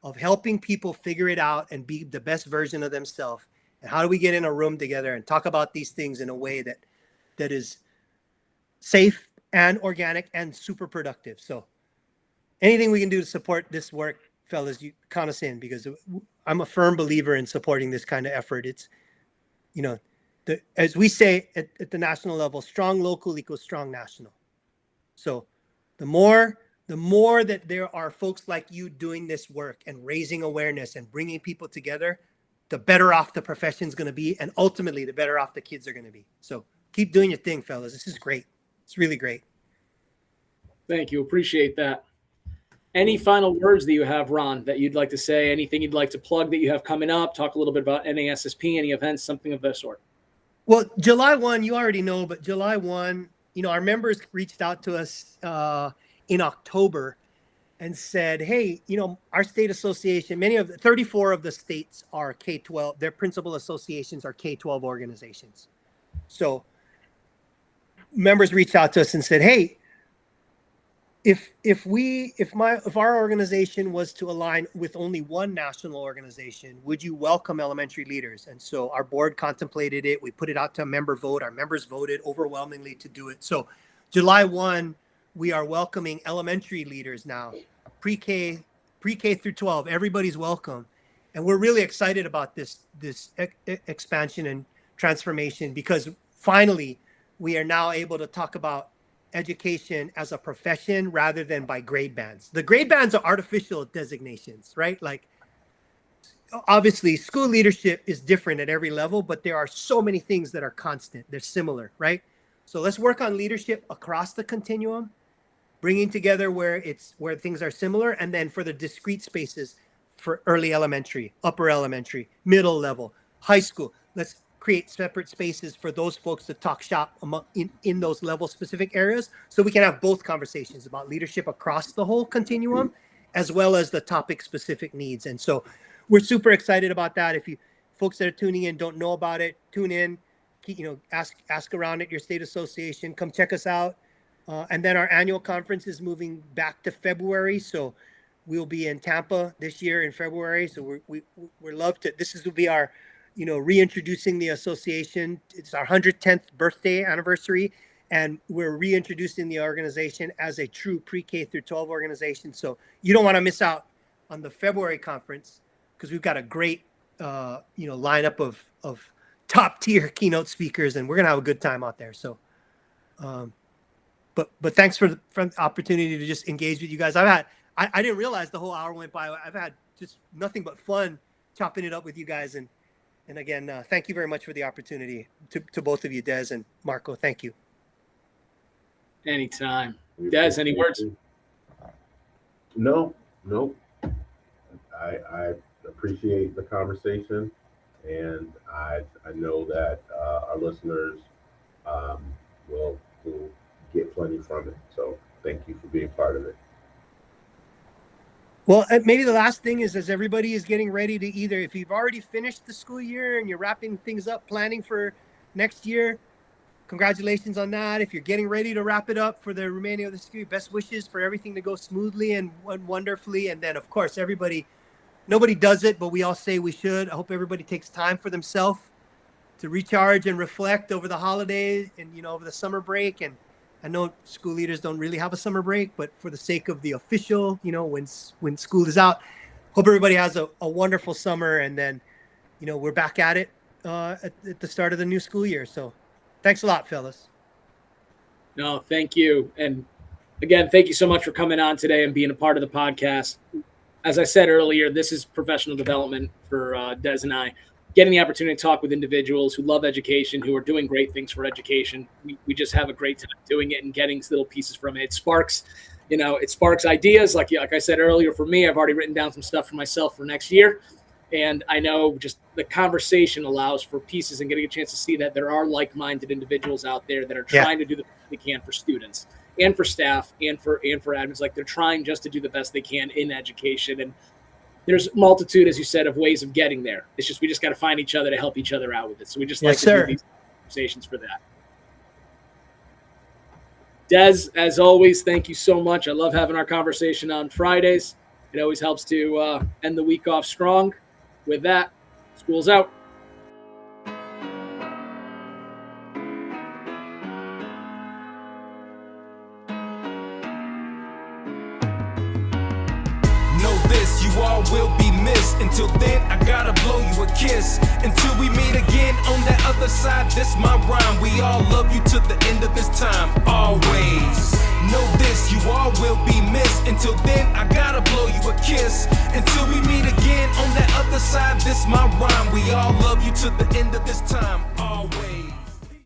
of helping people figure it out and be the best version of themselves. And how do we get in a room together and talk about these things in a way that is safe and organic and super productive? So anything we can do to support this work, fellas, you count us in, because I'm a firm believer in supporting this kind of effort. It's, as we say at the national level, strong local equals strong national. So the more that there are folks like you doing this work and raising awareness and bringing people together, the better off the profession's going to be. And ultimately, the better off the kids are going to be. So keep doing your thing, fellas. This is great. It's really great. Thank you. Appreciate that. Any final words that you have, Ron, that you'd like to say? Anything you'd like to plug that you have coming up? Talk a little bit about NASSP, any events, something of that sort. Well, July 1, you already know, but July 1, our members reached out to us in October and said, hey, our state association, 34 of the states are K-12. Their principal associations are K-12 organizations. So members reached out to us and said, hey, if our organization was to align with only one national organization, would you welcome elementary leaders? And so our board contemplated it. We put it out to a member vote. Our members voted overwhelmingly to do it. So July 1, we are welcoming elementary leaders now, pre-K through 12. Everybody's welcome. And we're really excited about this expansion and transformation, because finally we are now able to talk about education as a profession rather than by grade bands. The grade bands are artificial designations, right? Like, obviously school leadership is different at every level, but there are so many things that are constant. They're similar, right? So let's work on leadership across the continuum, bringing together where things are similar. And then for the discrete spaces, for early elementary, upper elementary, middle level, high school, let's create separate spaces for those folks to talk shop in those level specific areas, so we can have both conversations about leadership across the whole continuum, as well as the topic specific needs. And so we're super excited about that. If you folks that are tuning in don't know about it, tune in, ask around at your state association, come check us out. And then our annual conference is moving back to February. So we'll be in Tampa this year in February. So we're love to, will be our, reintroducing the association. It's our 110th birthday anniversary, and we're reintroducing the organization as a true pre-K through 12 organization. So you don't want to miss out on the February conference, because we've got a great, lineup of top tier keynote speakers, and we're going to have a good time out there. So, but thanks for the opportunity to just engage with you guys. I didn't realize the whole hour went by. I've had just nothing but fun chopping it up with you guys. And again, thank you very much for the opportunity to both of you, Des and Marco. Thank you. Anytime. Des, any words? No. I appreciate the conversation, and I know that our listeners will get plenty from it. So thank you for being part of it. Well, maybe the last thing is, as everybody is getting ready to either, if you've already finished the school year and you're wrapping things up, planning for next year, congratulations on that. If you're getting ready to wrap it up for the remaining of the school year, best wishes for everything to go smoothly and wonderfully. And then, of course, nobody does it, but we all say we should. I hope everybody takes time for themselves to recharge and reflect over the holidays and, over the summer break. And I know school leaders don't really have a summer break, but for the sake of the official, when school is out, hope everybody has a wonderful summer. And then, we're back at it at the start of the new school year. So thanks a lot, fellas. No, thank you. And again, thank you so much for coming on today and being a part of the podcast. As I said earlier, this is professional development for Des and I. Getting the opportunity to talk with individuals who love education, who are doing great things for education. We just have a great time doing it and getting little pieces from it. It sparks ideas. Like I said earlier, for me, I've already written down some stuff for myself for next year. And I know just the conversation allows for pieces and getting a chance to see that there are like-minded individuals out there that are trying to do the best they can for students and for staff and for admins. Like, they're trying just to do the best they can in education. And there's multitude, as you said, of ways of getting there. It's just, we just got to find each other to help each other out with it. So we just like to do these conversations for that. Des, as always, thank you so much. I love having our conversation on Fridays. It always helps to end the week off strong. With that, school's out. You all will be missed. Until then, I gotta blow you a kiss. Until we meet again on that other side, this my rhyme. We all love you to the end of this time, always. Know this, you all will be missed. Until then, I gotta blow you a kiss. Until we meet again on that other side, this my rhyme. We all love you to the end of this time, always.